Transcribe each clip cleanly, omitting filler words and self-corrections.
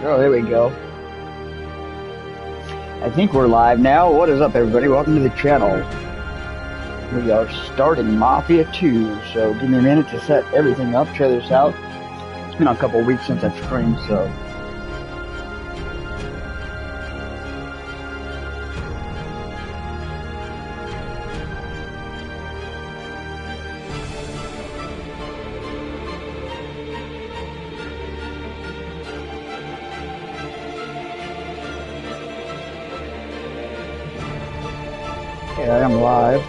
Oh, there we go. I think we're live now. What is up, everybody? Welcome to the channel. We are starting Mafia 2, so give me a minute to set everything up, try this out. It's been a couple weeks since I've streamed, so... Yeah, I am live.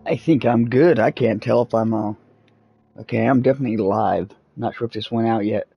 I think I'm good. I can't tell if I'm, okay, I'm definitely live. Not sure if this went out yet.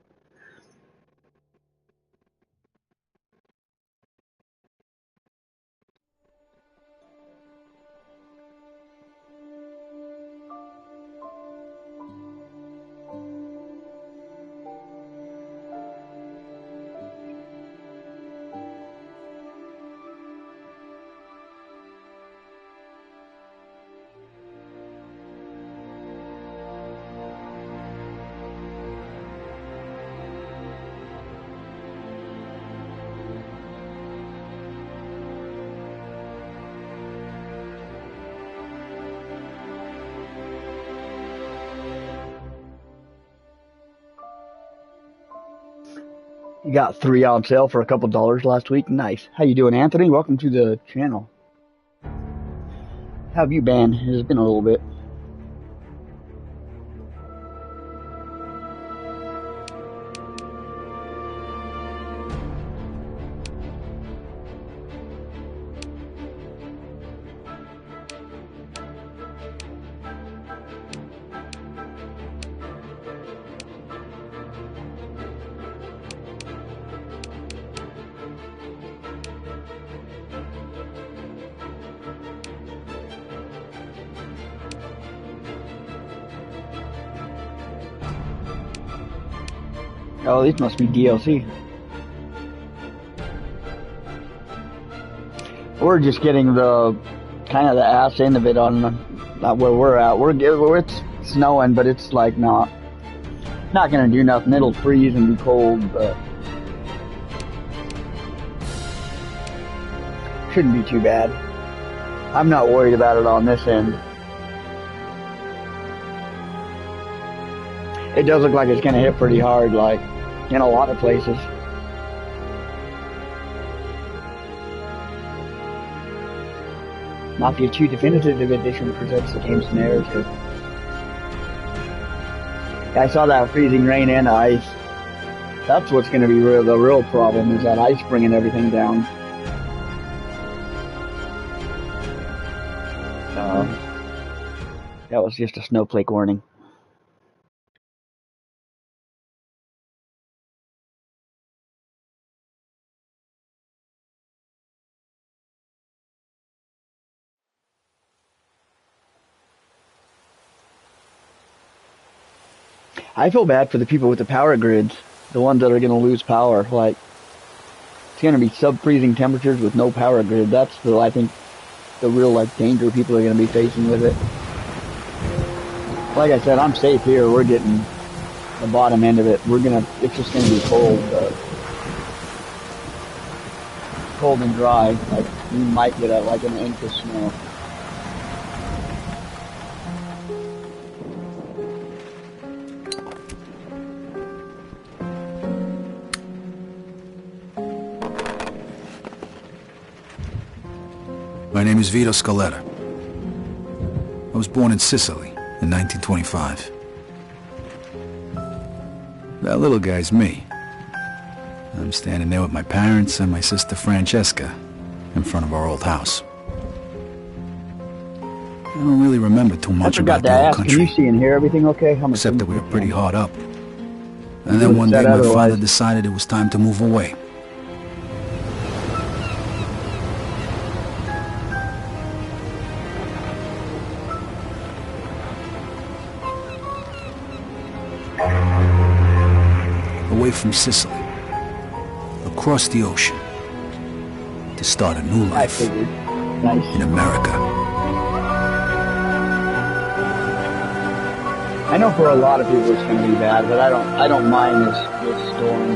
You got 3 on sale for a couple dollars last week. Nice. How you doing, Anthony? Welcome to the channel. How have you been? It's been a little bit. Oh, these must be DLC. We're just getting the kind of the ass end of it on where we're at. It's snowing, but it's like not gonna do nothing. It'll freeze and be cold, but shouldn't be too bad. I'm not worried about it on this end. It does look like it's gonna hit pretty hard, like in a lot of places. Mafia II Definitive Edition presents the game's narrative. I saw that freezing rain and ice. That's what's going to be the real problem, is that ice bringing everything down. That was just a snowflake warning. I feel bad for the people with the power grids, the ones that are going to lose power. Like, it's going to be sub-freezing temperatures with no power grid. That's the, I think, the real like danger people are going to be facing with it. Like I said, I'm safe here. We're getting the bottom end of it. It's just gonna be cold, but cold and dry. Like, you might get like an inch of snow. My name is Vito Scaletta. I was born in Sicily in 1925. That little guy's me. I'm standing there with my parents and my sister Francesca in front of our old house. I don't really remember too much about the old country. Can you see and hear everything okay? Except that we were pretty hard up. And then one day my father decided it was time to move away. Away from Sicily, across the ocean, to start a new life in America. I know for a lot of people it's going to be bad, but I don't mind this storm.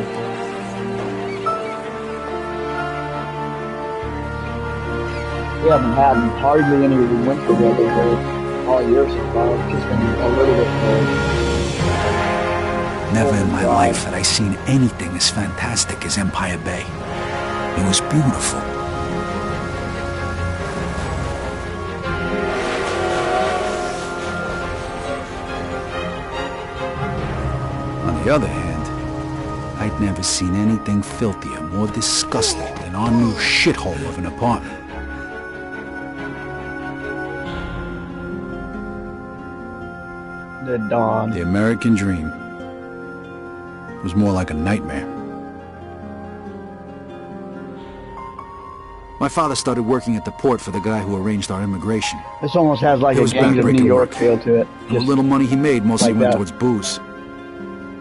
We haven't had hardly any winter weather for all year so far. It's just been a little bit cold. Never in my life had I seen anything as fantastic as Empire Bay. It was beautiful. On the other hand, I'd never seen anything filthier, more disgusting than our new shithole of an apartment. The dawn. The American dream was more like a nightmare. My father started working at the port for the guy who arranged our immigration. This almost has like a Gangs of New York feel to it. The little money he made mostly went towards booze.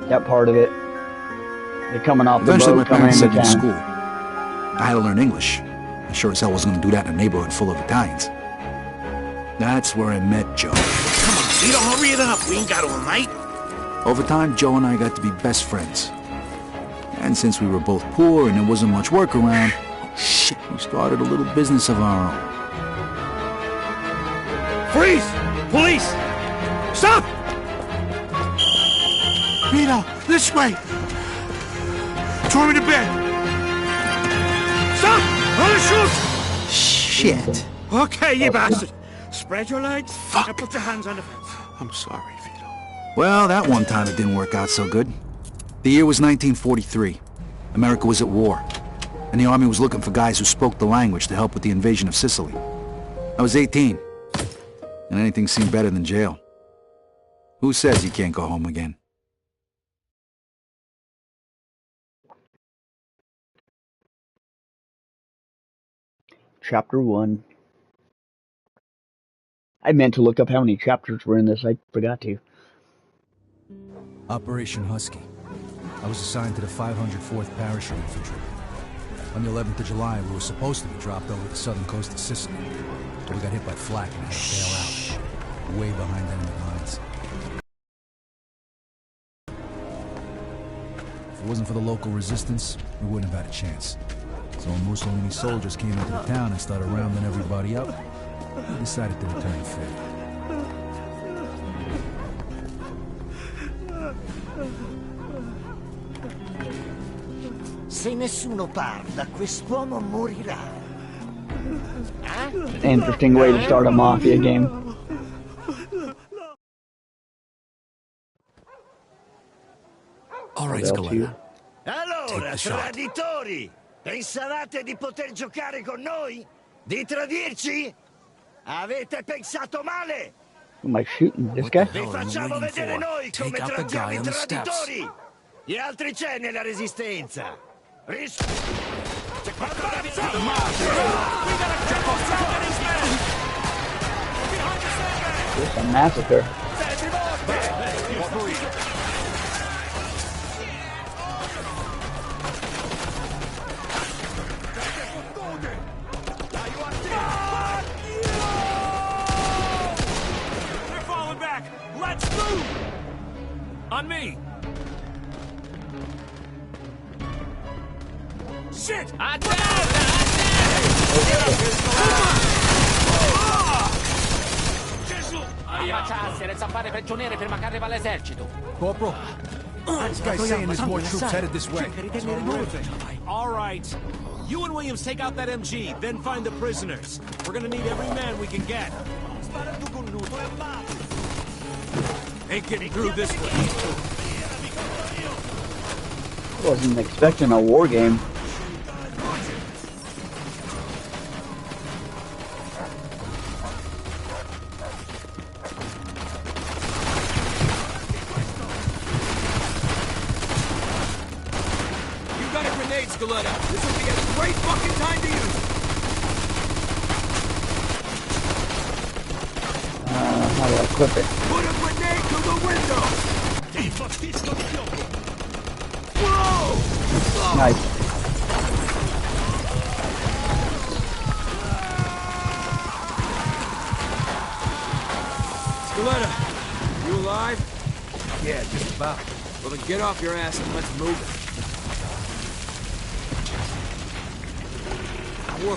That part of it. They're coming off the boat, eventually my parents sent me to town. school. I had to learn English. I sure as hell wasn't going to do that in a neighborhood full of Italians. That's where I met Joe. Come on, Vito, hurry it up. We ain't got all night. Over time, Joe and I got to be best friends. And since we were both poor and there wasn't much work around, we started a little business of our own. Freeze! Police! Stop! Vito, this way! Throw me to bed! Stop! I'm gonna shoot! Shit. Okay, you bastard. Spread your legs and put your hands on the fence. I'm sorry, Vito. Well, that one time it didn't work out so good. The year was 1943. America was at war. And the army was looking for guys who spoke the language to help with the invasion of Sicily. I was 18. And anything seemed better than jail. Who says you can't go home again? Chapter 1. I meant to look up how many chapters were in this. I forgot to. Operation Husky. I was assigned to the 504th Parachute Infantry. On the 11th of July, we were supposed to be dropped over the southern coast of Sicily. But we got hit by flak and had to bail out. Way behind enemy lines. If it wasn't for the local resistance, we wouldn't have had a chance. So when Mussolini soldiers came into the town and started rounding everybody up, we decided to return the favor. Se nessuno parla, quest'uomo morirà. Interesting way to start a Mafia game. All right, Scaletta. Allora, traditori, pensavate di poter giocare con noi? Di tradirci? Avete pensato male! Who am I shooting? This guy? Vi facciamo vedere noi come tradiamo i traditori! Gli altri c'è nella resistenza! It's a massacre. They're falling back! Let's move! On me! Shit! Ammazzasse, le zampare prigioniere prima che arriva all'esercito. Corporal, this guy's saying there's more troops headed this way. All right. You and Williams take out that MG, then find the prisoners. We're gonna need every man we can get. Ain't getting through this way. Wasn't expecting a war game. You got a grenade, Scaletta. This would be a great fucking time to use it. How do I equip it? Put a grenade through the window! Whoa! Nice. Scaletta, you alive? Yeah, just about. Well then get off your ass and let's move it. Whoa.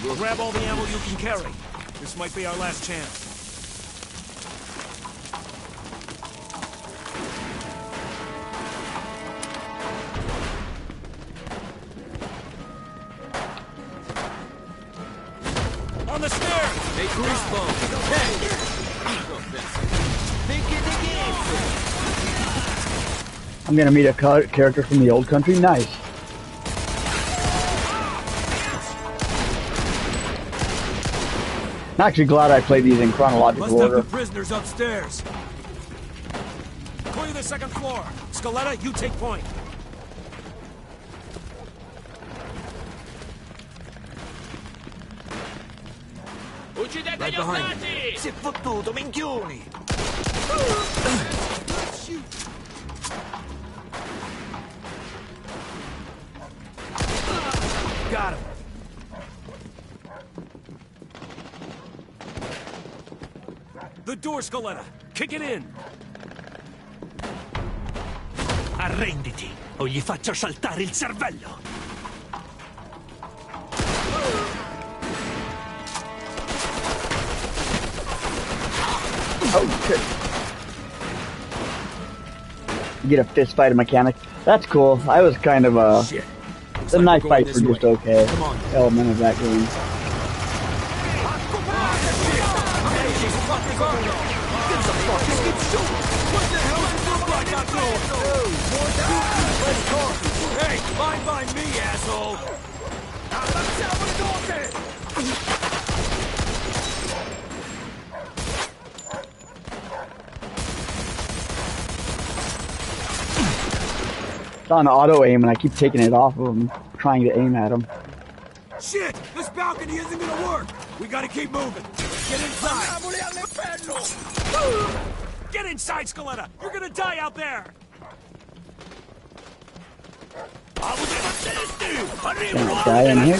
We'll grab all the ammo you can carry. This might be our last chance. On the stairs! Hey, Greasebone! Hey! I'm gonna meet a character from the old country. Nice. I'm actually glad I played these in chronological Must have order. the prisoners upstairs. Clear the second floor. Scaletta, you take point. Uccidete gli ostaggi! Si è fottuto, minchioni! Got him. The door, Scaletta. Kick it in. Arrenditi, o gli faccio saltare il cervello! Oh shit. You get a fist fight mechanic. That's cool. I was kind of Shit. the like knife we're going fights this were just way. okay. Come on. Element of that game. Hey, fine by me, asshole! It's on auto aim and I keep taking it off of him, trying to aim at him. Shit! This balcony isn't gonna work! We gotta keep moving! Get inside! Get inside, Scaletta! You're gonna die out there! Can I die in here?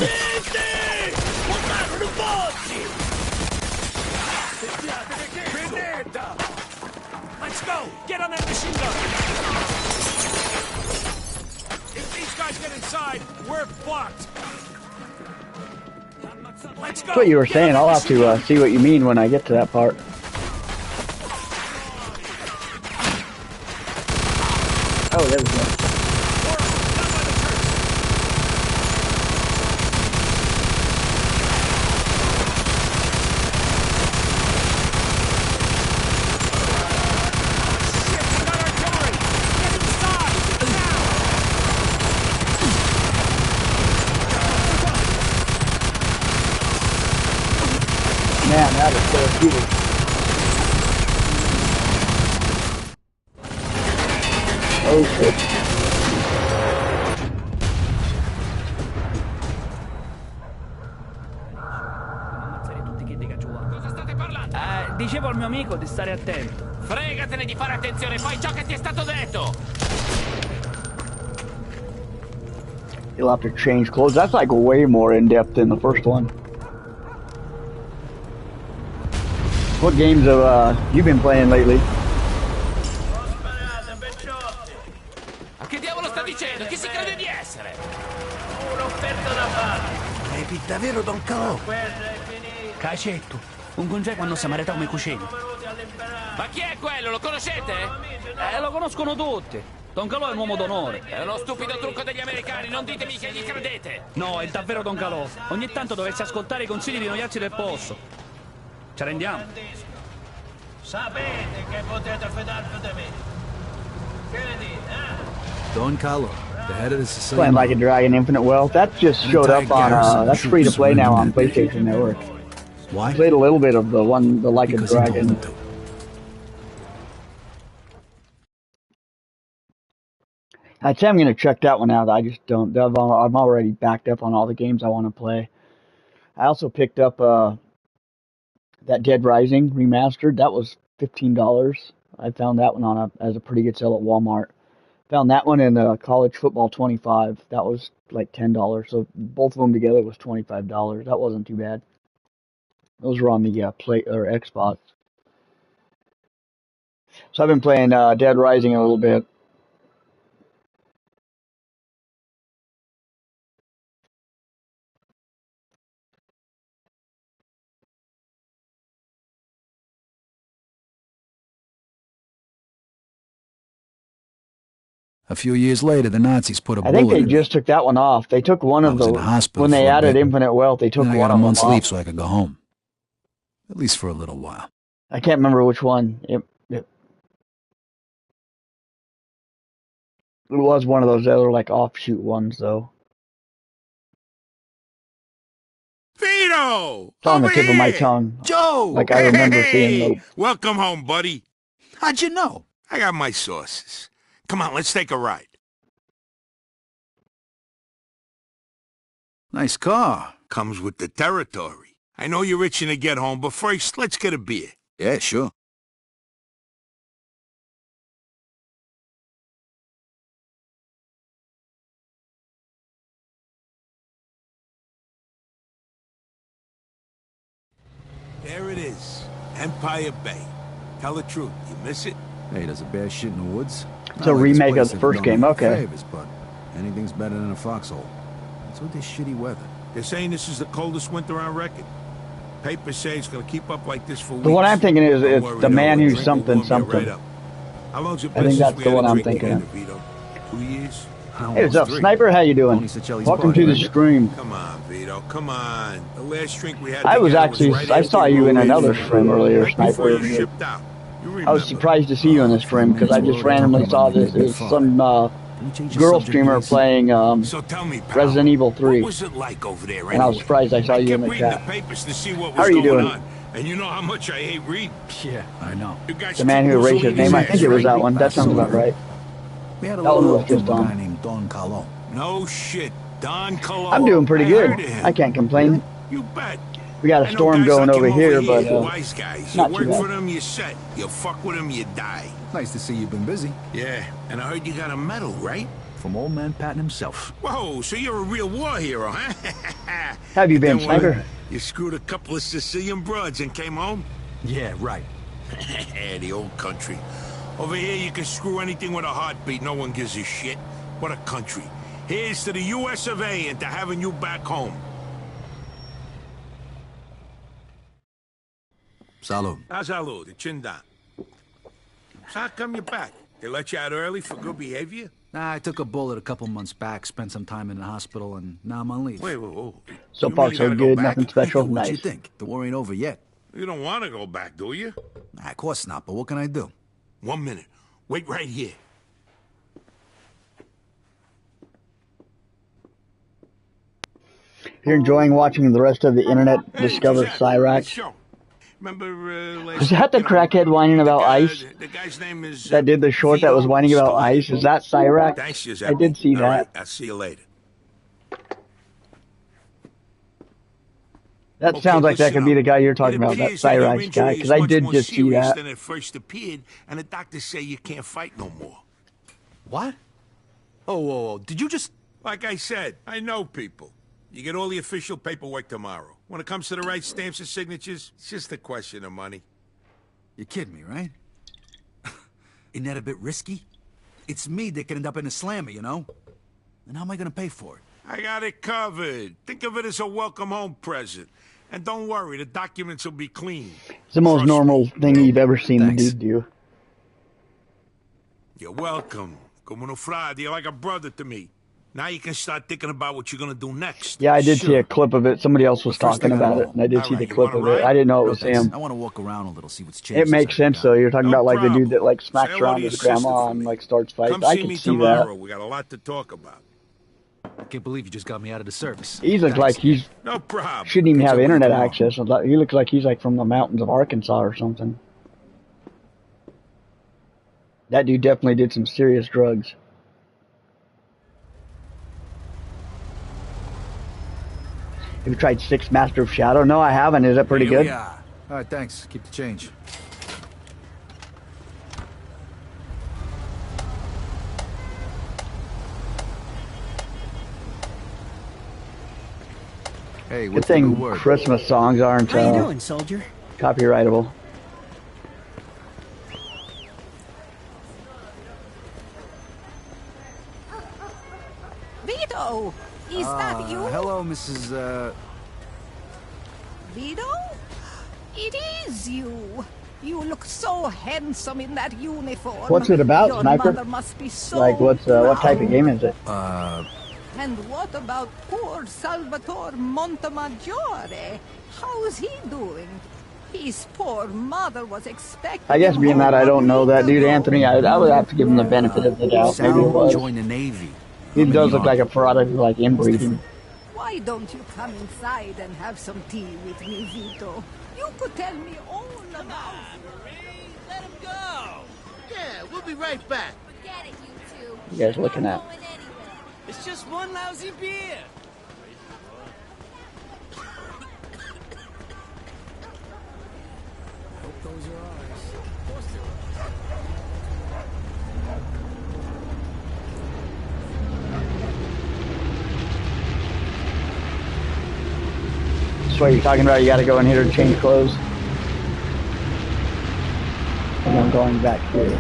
Let's go! Get on that machine gun! If these guys get inside, we're fucked! Let's go! That's what you were saying. I'll have to see what you mean when I get to that part. Oh, there we go. Man, that is therapeutic. Oh shit. Cosa state parlando? Dicevo al mio amico di stare attento. Fregatene di fare attenzione, fai ciò che ti è stato detto! You'll have to change clothes. That's like way more in depth than the first one. What games have you been playing lately? Ma che diavolo sta dicendo? Chi si crede di essere? Un'offerta da fare! davvero Don Calò? Cacetto, un congeco quando si marita come cucina. Ma chi è quello? Lo conoscete? Lo conoscono tutti. Don Calò è un uomo d'onore. È uno stupido trucco degli americani, non ditemi che gli credete! No, è davvero Don Calò. Ogni tanto dovresti ascoltare i consigli di noiazzi del posto. Ci rendiamo? Sapete che potete fidarvi di me. Che ne dite, Don Carlo, the head of the Sicilian Playing Like a Dragon Infinite Wealth. That just showed up on, that's free to play now on PlayStation Network. Why? I played a little bit of the Like Because a he told Dragon. them to. I'd say I'm going to check that one out. I just don't. I'm already backed up on all the games I want to play. I also picked up that Dead Rising remastered. That was $15. I found that one as a pretty good sale at Walmart. Found that one in College Football 25. That was like $10. So both of them together was $25. That wasn't too bad. Those were on the Play or Xbox. So I've been playing Dead Rising a little bit. A few years later, the Nazis put a I bullet think they in me. just took that one off. They took one I of was in the the hospital when they for a added bit. Infinite Wealth. They took Then I one got a of them month's leave off. so I could go home. At least for a little while. I can't remember which one. It was one of those other like offshoot ones though. Vito! It's on the over tip of my here! tongue. Joe! Like I remember seeing Hey! those. Welcome home, buddy. How'd you know? I got my sources. Come on, let's take a ride. Nice car. Comes with the territory. I know you're itching to get home, but first, let's get a beer. Yeah, sure. There it is. Empire Bay. Tell the truth, you miss it? Hey, does a bear shit in the woods? It's a remake of the first game. Okay. Favors, but anything's better than a foxhole. What's with this shitty weather? They're saying this is the coldest winter on record. Papers say it's gonna keep up like this for weeks. The one I'm thinking is Don't it's worry, the man though, a who's drink something will warm you something. right up. How long's it I been think since that's we the had one a I'm drink thinking together, of. Vito? 2 years? Hey, what's up, Sniper? How you doing? Tony Sicelli's Welcome party, to the right? stream. Come on, Vito, come on. The last drink we had I was together actually right I after saw you in rode another from- stream earlier, right before Sniper. you shipped out. You I was remember. surprised to see you in the stream because I just randomly saw this. There's some Can we change the girl subject, streamer please? playing So tell me, pal, Resident Evil 3. what was it like over there And I was anyway? surprised I saw you in kept the reading chat. the papers to see what was How are you going doing? on. And you know how much I hate reading. Yeah, I know. You guys The man keep who erased his Mussolini's name. I ass, think it was right? that one. That sounds about right. We had a That one little was just from a on. guy named Don Carlo. No shit. Don Colo. I'm doing pretty I good. heard of him. I can't complain. You bet. We got I a know storm guys going like over him here, but wise guys. You not too work bad. for them, you set. You fuck with them, you die. Nice to see you've been busy. Yeah, and I heard you got a medal, right? From old man Patton himself. Whoa, so you're a real war hero, huh? How have you been, Then what? Sniper? You screwed a couple of Sicilian broads and came home? Yeah, right. The old country. Over here, you can screw anything with a heartbeat. No one gives a shit. What a country. Here's to the US of A and to having you back home. Salud. Salud, chin down. So how come you're back? They let you out early for good behavior? Nah, I took a bullet a couple months back, spent some time in the hospital, and now I'm on leave. Wait, whoa, whoa. So You far, really so gotta go good. back? Nothing special. What Nice. you think? The war ain't over yet. You don't want to go back, do you? Nah, of course not, but what can I do? 1 minute. Wait right here. If you're enjoying watching the rest of the internet discover Giuseppe, Cyrax, nice show. Remember last is that the you know, crackhead whining about the guy- ice? The guy's name is That did the short that was Vito whining about Scalise. ice? Is that Cyrax? Thanks, Giuseppe. I did see All that. right, I'll see you later. That Okay, sounds like that listen could be up. the guy you're talking It about, that appears that your Cyrax guy, injury because is I much did more just see serious that. than it first appeared, and the doctors say you can't fight no more. What? Oh, whoa, whoa. Did you just... Like I said, I know people. You get all the official paperwork tomorrow. When it comes to the right stamps and signatures, it's just a question of money. You're kidding me, right? Isn't that a bit risky? It's me that could end up in a slammer, you know? And how am I gonna pay for it? I got it covered. Think of it as a welcome home present. And don't worry, the documents will be clean. It's the most Trust normal me. thing you've ever seen Thanks. the dude do. You're welcome. Como no frade, you're like a brother to me. Now you can start thinking about what you're gonna do next. Yeah, I did see Sure. a clip of it. Somebody else was But first I talking gotta about it, roll. and I did All see the right, you clip wanna of it. ride? I didn't know it No was thanks. him. I want to walk around a little, see what's changed. It makes since I sense got though. out. You're talking No about like the dude problem. that like Say smacks hello around to your his sister grandma for and me. like starts fights. Come I see could me see tomorrow. that. We got a lot to talk about. I can't believe you just got me out of the service. He looks like he's No problem. shouldn't even Catch have up with you internet tomorrow. access. He looks like he's like from the mountains of Arkansas or something. That dude definitely did some serious drugs. Have you tried Six Master of Shadow? No, I haven't. Is that pretty Here we good? are. All right, thanks. Keep the change. Hey, Good what's the new thing word? Christmas songs aren't How you doing, soldier? copyrightable. Vito! Is that you? Hello, Mrs. Vito? It is you. You look so handsome in that uniform. What's it about, Your Sniper? mother must be so Like, what type of proud. game is it? And what about poor Salvatore Montemaggiore? How's he doing? His poor mother was expecting I guess him being that home I a don't know that week dude, ago. Anthony, I would have to give him the benefit of the doubt. Maybe it Sal was. joined the Navy. He I'm in does the look like a Army. product of like inbreeding. Why don't you come inside and have some tea with me, Vito? You could tell me all about Let him go. Yeah, we'll be right back. Forget it, you two. You guys looking at? Going anywhere. It's just one lousy beer. That's what you're talking about. You got to go in here to change clothes. And I'm going back here.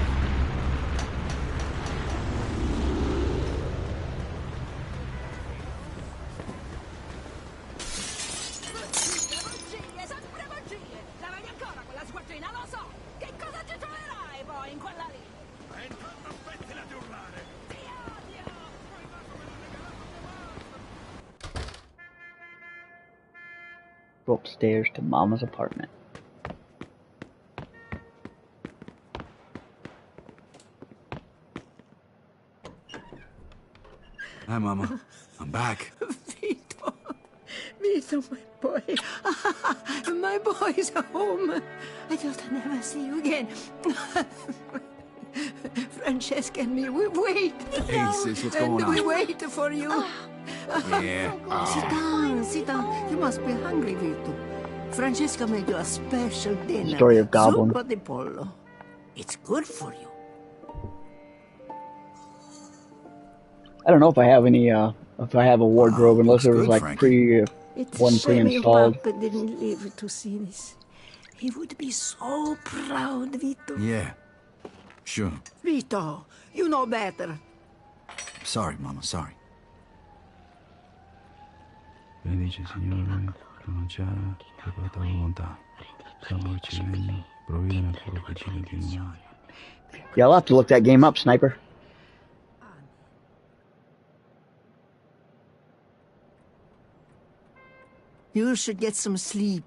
Go upstairs to Mama's apartment. Hi, Mama. I'm back. Vito. Vito, my boy. My boy's home. I thought I'd never see you again. Francesca and me, we wait. Hey, sis, what's going We on? wait for you. Yeah. Sit down. You must be hungry, Vito. Francesca made you a special dinner. Story of Goblin. Zuppa di pollo. It's good for you. I don't know if I have any, if I have a wardrobe, unless looks it was good, like Frankie. It's one a shame your pre-installed. papa didn't live to see this. He would be so proud, Vito. Yeah. Sure. Vito, you know better. Sorry, Mama. Sorry. Benedice Signore, pronunciare la tua volontà. Salvaci il regno, provvede nel cuore piccino di noi. Yeah, I'll have to look that game up, Sniper. You should get some sleep.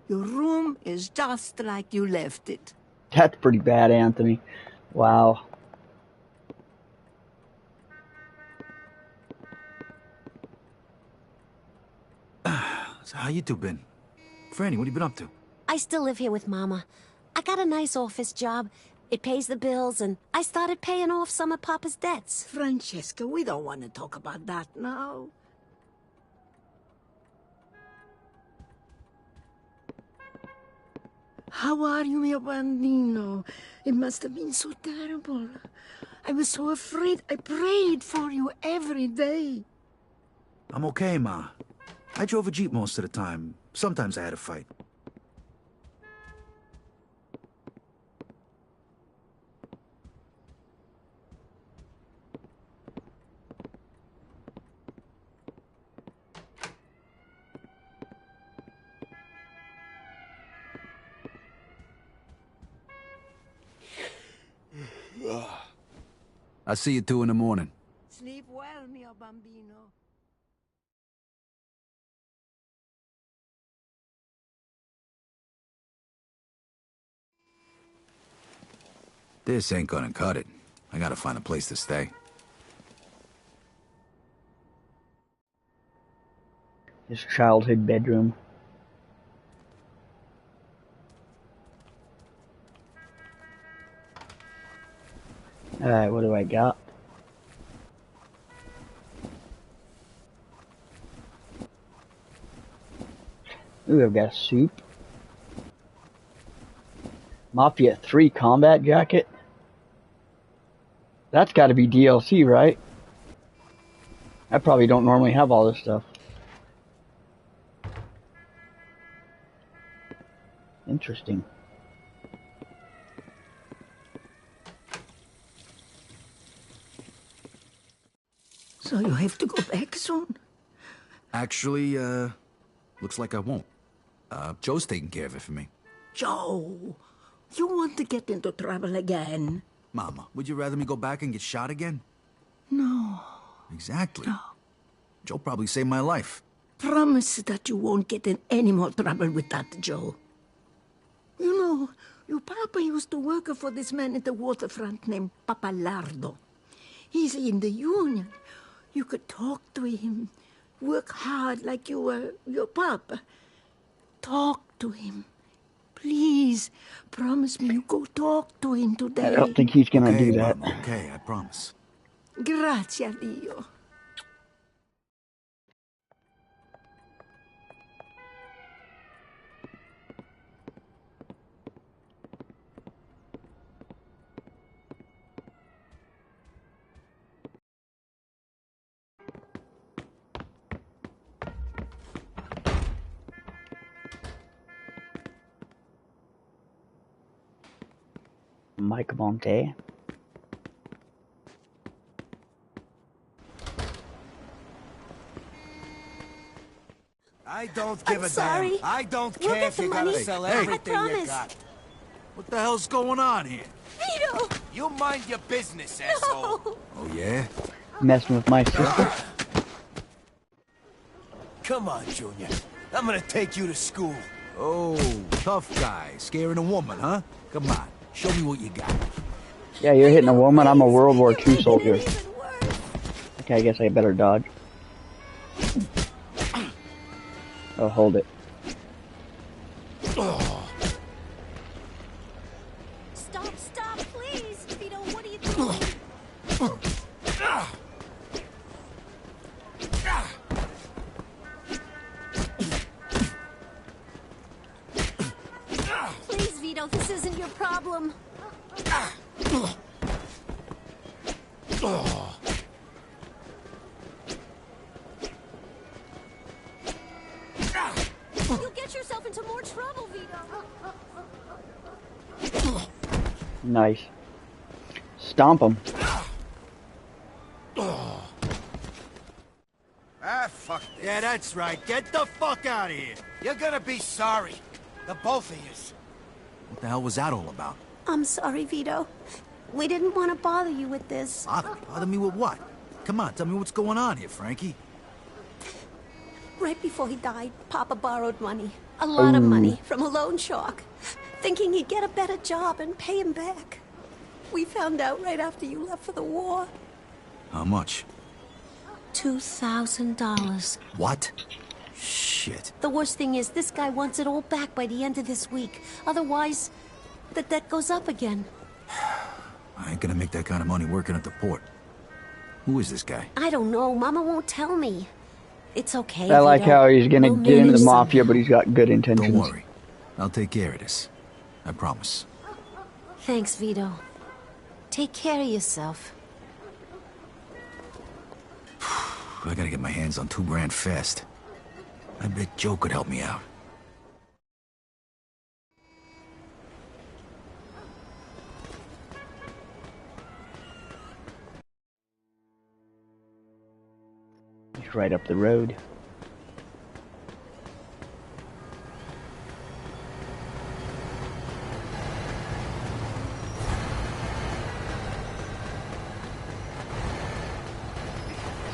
Your room is just like you left it. That's pretty bad, Anthony. Wow. So how you two been? Franny, what have you been up to? I still live here with Mama. I got a nice office job. It pays the bills, and I started paying off some of Papa's debts. Francesca, we don't want to talk about that now. How are you, mio bambino? It must have been so terrible. I was so afraid. I prayed for you every day. I'm okay, Ma. I drove a Jeep most of the time. Sometimes I had a fight. I'll see you 2 in the morning. Sleep well, mio bambino. This ain't gonna cut it. I gotta find a place to stay. His childhood bedroom. Alright, what do I got? Ooh, I've got a soup. Mafia 3 combat jacket? That's gotta be DLC, right? I probably don't normally have all this stuff. Interesting. So you have to go back soon? Actually, looks like I won't. Joe's taking care of it for me. Joe, you want to get into trouble again? Mama, would you rather me go back and get shot again? No. Exactly. No. Joe probably saved my life. Promise that you won't get in any more trouble with that, Joe. You know, your papa used to work for this man at the waterfront named Papalardo. He's in the union. You could talk to him, work hard like you were your papa. Talk to him. Please, promise me you go talk to him today. I don't think he's gonna Okay, do that. Mama, okay, I promise. Grazie a Dio. Mike Monte. I don't give I'm a sorry. damn. I don't We'll care get if the you gotta money. sell I everything you promise. got. What the hell's going on here? Vito! You mind your business, asshole. No! Oh, yeah? Messing with my sister. Come on, Junior. I'm gonna take you to school. Oh, tough guy. Scaring a woman, huh? Come on, show me what you got. Yeah, you're hitting a woman. I'm a World War II You're soldier. making it even worse. Okay, I guess I better dodge. Oh, hold it. Stop, please! Vito, what are you doing? Please, Vito, this isn't your problem. You'll get yourself into more trouble, Vito. Nice. Stomp him. Ah, fuck this. Yeah, that's right. Get the fuck out of here. You're gonna be sorry. The both of yous. What the hell was that all about? I'm sorry, Vito. We didn't want to bother you with this. Bother me? Bother me with what? Come on, tell me what's going on here, Frankie. Right before he died, Papa borrowed money. A lot of money from a loan shark. Thinking he'd get a better job and pay him back. We found out right after you left for the war. How much? $2,000. What? Shit. The worst thing is, this guy wants it all back by the end of this week. Otherwise, the debt goes up again. I ain't gonna make that kind of money working at the port. Who is this guy? I don't know. Mama won't tell me. It's okay, I like Vito. how he's gonna We'll get into the manage mafia, somehow. but he's got good intentions. Don't worry. I'll take care of this. I promise. Thanks, Vito. Take care of yourself. I gotta get my hands on $2,000 fast. I bet Joe could help me out. He's right up the road.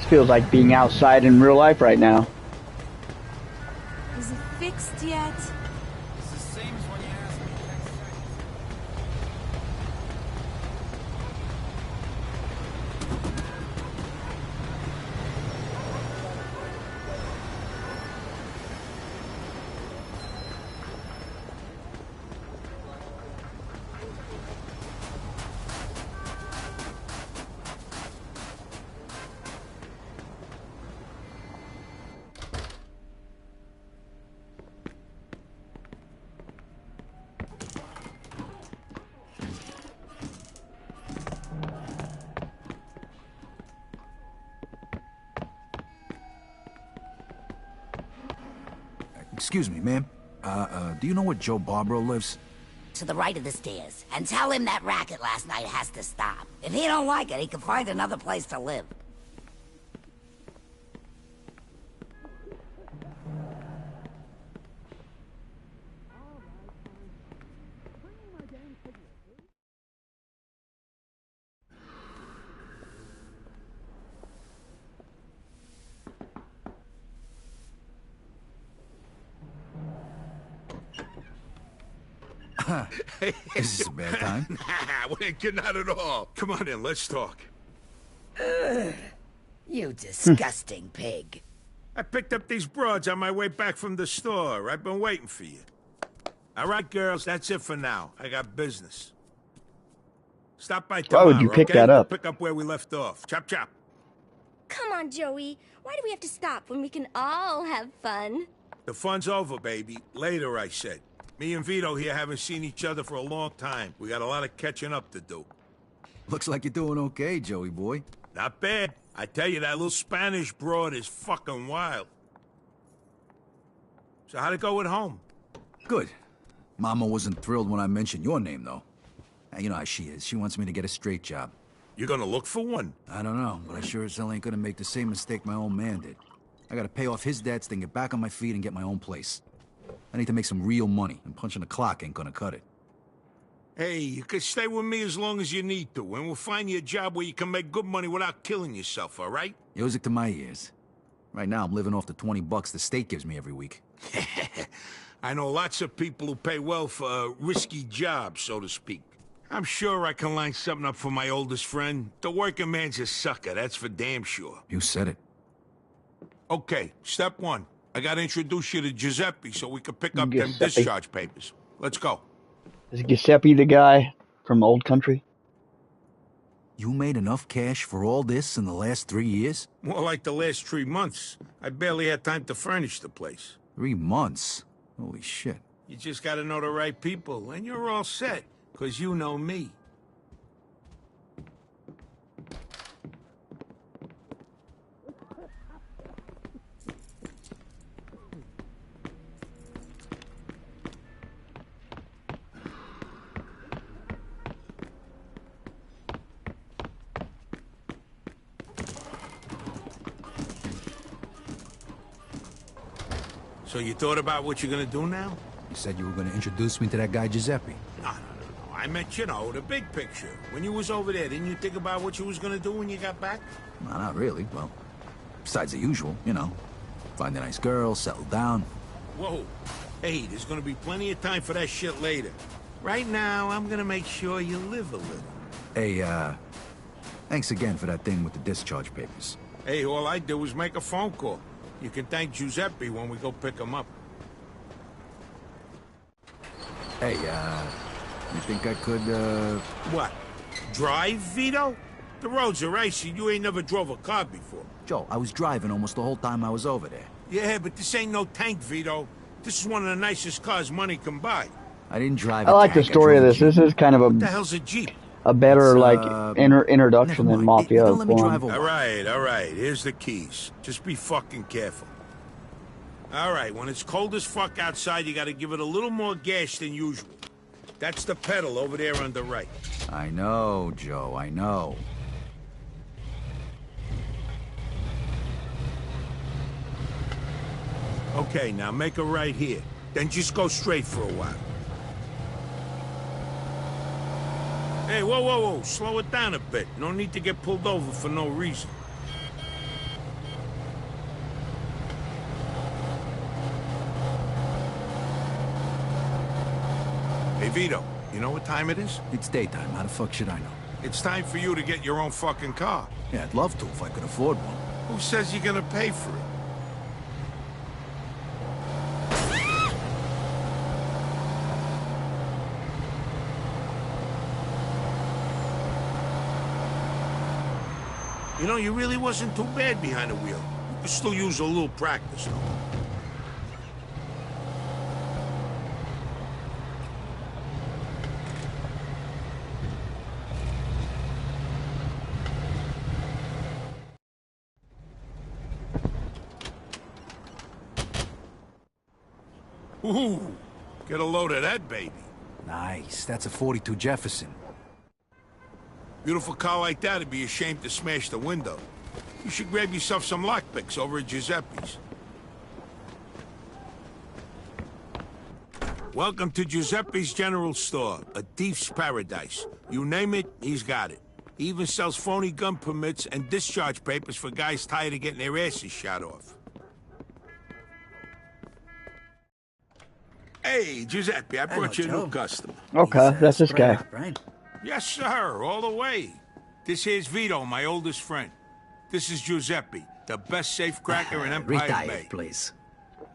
feels like being outside in real life right now. Is it fixed yet? It's the same as when you asked me. Excuse me, ma'am. Do you know where Joe Barbaro lives? To the right of the stairs, and tell him that racket last night has to stop. If he don't like it, he can find another place to live. This is a bad time. Nah, not at all. Come on in, let's talk. You disgusting pig. I picked up these broads on my way back from the store. I've been waiting for you. All right, girls, that's it for now. I got business. Stop by tomorrow, Why would you pick okay? that up? We'll pick up where we left off. Chop, chop. Come on, Joey. Why do we have to stop when we can all have fun? The fun's over, baby. Later, I said. Me and Vito here haven't seen each other for a long time. We got a lot of catching up to do. Looks like you're doing okay, Joey boy. Not bad. I tell you, that little Spanish broad is fucking wild. So how'd it go at home? Good. Mama wasn't thrilled when I mentioned your name, though. You know how she is. She wants me to get a straight job. You're gonna look for one? I don't know, but I sure as hell ain't gonna make the same mistake my old man did. I gotta pay off his debts, then get back on my feet and get my own place. I need to make some real money, and punching the clock ain't gonna cut it. Hey, you can stay with me as long as you need to, and we'll find you a job where you can make good money without killing yourself, all right? Music to my ears. Right now, I'm living off the $20 the state gives me every week. I know lots of people who pay well for a risky job, so to speak. I'm sure I can line something up for my oldest friend. The working man's a sucker, that's for damn sure. You said it. Okay, step one. I gotta introduce you to Giuseppe so we can pick up them Giuseppe. discharge papers. Let's go. Is Giuseppe the guy from Old Country? You made enough cash for all this in the last 3 years? More like the last 3 months. I barely had time to furnish the place. 3 months? Holy shit. You just gotta know the right people, and you're all set, 'cause you know me. So you thought about what you're gonna do now? You said you were gonna introduce me to that guy Giuseppe. No. I meant, you know, the big picture. When you was over there, didn't you think about what you was gonna do when you got back? No, not really. Well, besides the usual, you know. Find a nice girl, settle down. Whoa. Hey, there's gonna be plenty of time for that shit later. Right now, I'm gonna make sure you live a little. Hey, thanks again for that thing with the discharge papers. Hey, all I do is make a phone call. You can thank Giuseppe when we go pick him up. Hey, you think I could, What? Drive, Vito? The roads are icy. You ain't never drove a car before. Joe, I was driving almost the whole time I was over there. Yeah, but this ain't no tank, Vito. This is one of the nicest cars money can buy. I didn't drive I like the story of this. This is kind of What the hell's a Jeep? a better It's, like introduction never than mind. Mafia Let me 1. drive over. All right. Here's the keys. Just be fucking careful. All right, when it's cold as fuck outside, you gotta give it a little more gas than usual. That's the pedal over there on the right. I know, Joe, I know. Okay, now make a right here. Then just go straight for a while. Hey, whoa. Slow it down a bit. No need to get pulled over for no reason. Hey, Vito, you know what time it is? It's daytime. How the fuck should I know? It's time for you to get your own fucking car. Yeah, I'd love to if I could afford one. Who says you're gonna pay for it? You know, you really wasn't too bad behind the wheel. You could still use a little practice, though. Ooh, get a load of that baby. Nice. That's a 42 Jefferson. Beautiful car like that would be ashamed to smash the window. You should grab yourself some lockpicks over at Giuseppe's. Welcome to Giuseppe's General Store, a thief's paradise. You name it, he's got it. He even sells phony gun permits and discharge papers for guys tired of getting their asses shot off. Hey, Giuseppe, I brought you a new customer. Okay, that's this guy. Right? Yes, sir, all the way. This here's Vito, my oldest friend. This is Giuseppe, the best safe cracker in Empire Retire, Bay. please.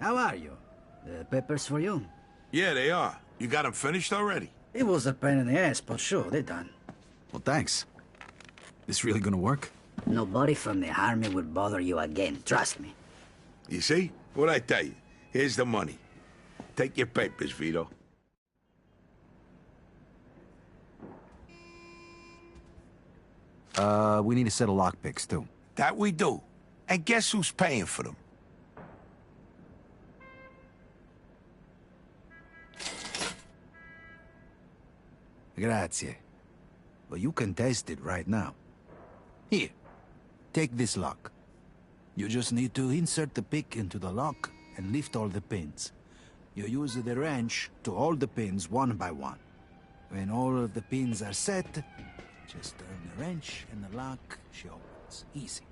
How are you? The papers for you? Yeah, they are. You got them finished already? It was a pain in the ass, but sure, they're done. Well, thanks. This really gonna work? Nobody from the army would bother you again, trust me. You see? What'd I tell you? Here's the money. Take your papers, Vito. We need a set of lockpicks, too. That we do. And guess who's paying for them? Grazie. Well, you can test it right now. Here, take this lock. You just need to insert the pick into the lock and lift all the pins. You use the wrench to hold the pins one by one. When all of the pins are set, just turn the wrench and the lock opens. Easy.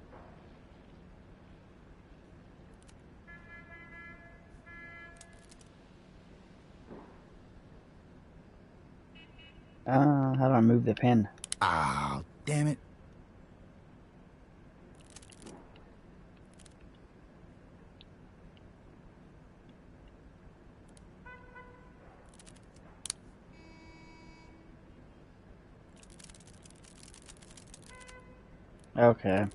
How do I move the pin? Ah, damn it. Okay.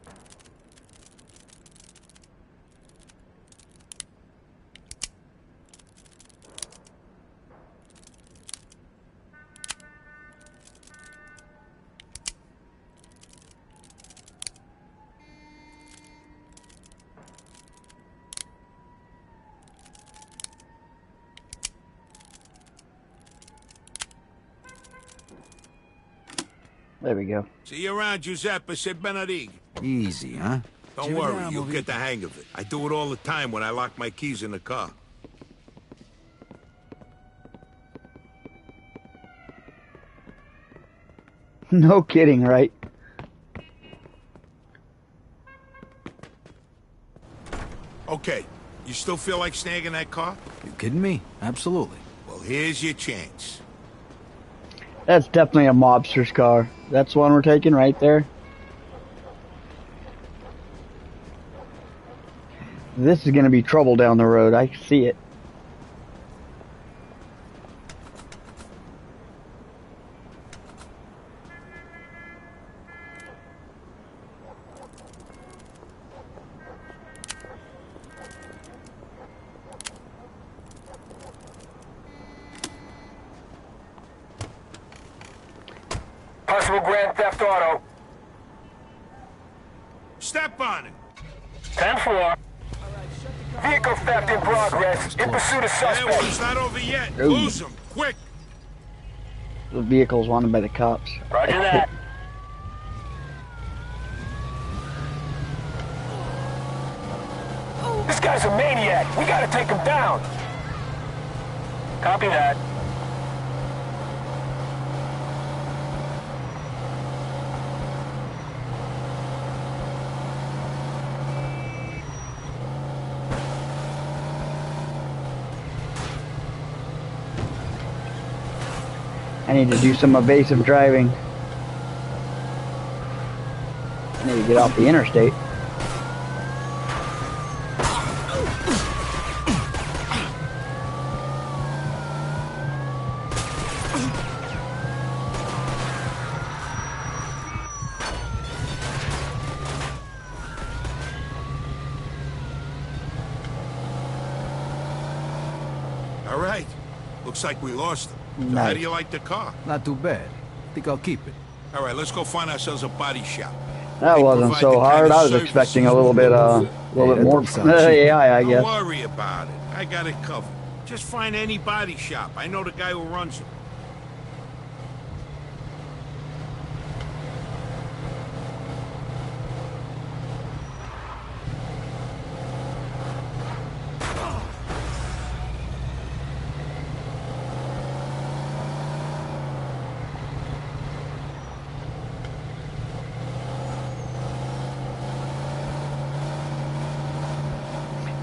There we go. See you around, Giuseppe. Say Benedict. Easy, huh? Don't worry, you'll get the hang of it. I do it all the time when I lock my keys in the car. No kidding, right? Okay, you still feel like snagging that car? You kidding me? Absolutely. Well, here's your chance. That's definitely a mobster's car. That's the one we're taking right there. This is going to be trouble down the road. I see it. Possible grand theft auto. Step on it. 10-4. Vehicle theft in progress. In pursuit of That suspect. one's not over yet. Ooh. Lose him, quick. The vehicle's wanted by the cops. Roger that. This guy's a maniac. We gotta take him down. Copy that. I need to do some evasive driving. I need to get off the interstate. All right. Looks like we lost him. So Nice. how do you like the car? Not too bad. Think I'll keep it. All right, let's go find ourselves a body shop. That They wasn't provide so the hard. kind of I was services expecting a little bit that more don't sound cheap. AI, I Don't guess. worry about it. I got it covered. Just find any body shop. I know the guy who runs them.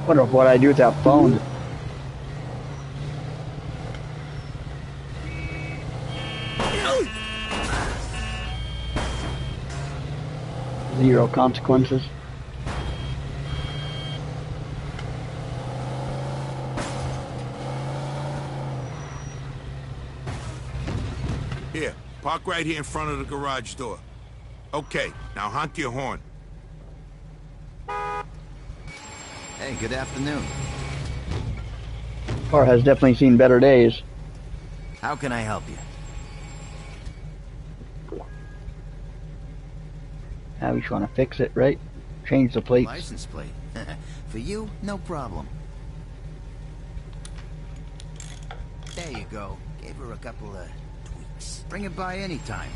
Wonder what I do with that phone. Zero consequences. Here, park right here in front of the garage door. Okay, now honk your horn. Hey, good afternoon. Car has definitely seen better days. How can I help you? Now we just want to fix it, right? Change the plates. License plate. For you, no problem. There you go. Gave her a couple of tweaks. Bring it by anytime.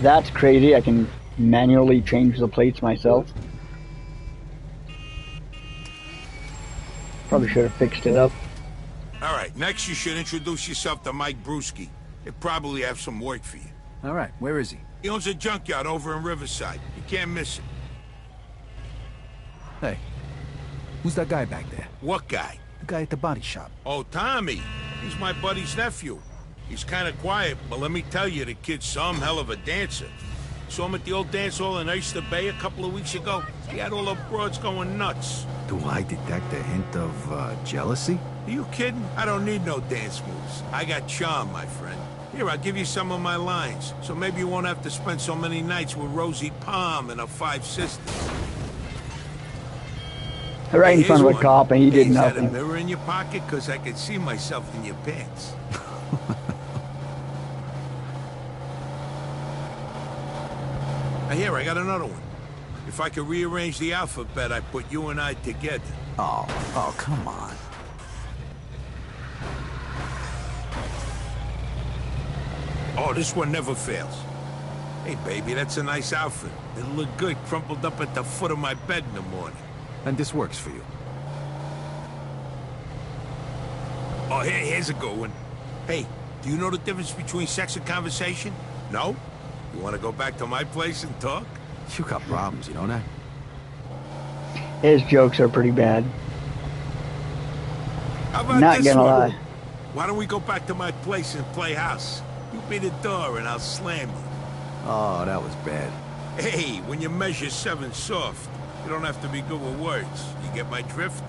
That's crazy. I can manually change the plates myself. Probably should have fixed it up. All right, next you should introduce yourself to Mike Brewski. He'll probably have some work for you. All right, where is he? He owns a junkyard over in Riverside. You can't miss it. Hey, who's that guy back there? What guy? The guy at the body shop. Oh, Tommy. He's my buddy's nephew. He's kind of quiet, but let me tell you, the kid's some hell of a dancer. Saw him at the old dance hall in Oyster Bay a couple of weeks ago. He had all the broads going nuts. Do I detect a hint of jealousy? Are you kidding? I don't need no dance moves. I got charm, my friend. Here, I'll give you some of my lines, so maybe you won't have to spend so many nights with Rosie Palm and her 5 sisters. Right in front of a Here's cop, and he did Is that a nothing. mirror in your pocket? Because I could see myself in your pants. Here, I got another one. If I could rearrange the alphabet, I'd put you and I together. Oh, come on. Oh, this one never fails. Hey, baby, that's a nice outfit. It'll look good crumpled up at the foot of my bed in the morning. And this works for you. Oh, here's a good one. Hey, do you know the difference between sex and conversation? No? You want to go back to my place and talk? You got problems, you know that? His jokes are pretty bad. How about Not this gonna one? lie. Why don't we go back to my place and play house? You be the door and I'll slam you. Oh, that was bad. Hey, when you measure 7 soft, you don't have to be good with words. You get my drift?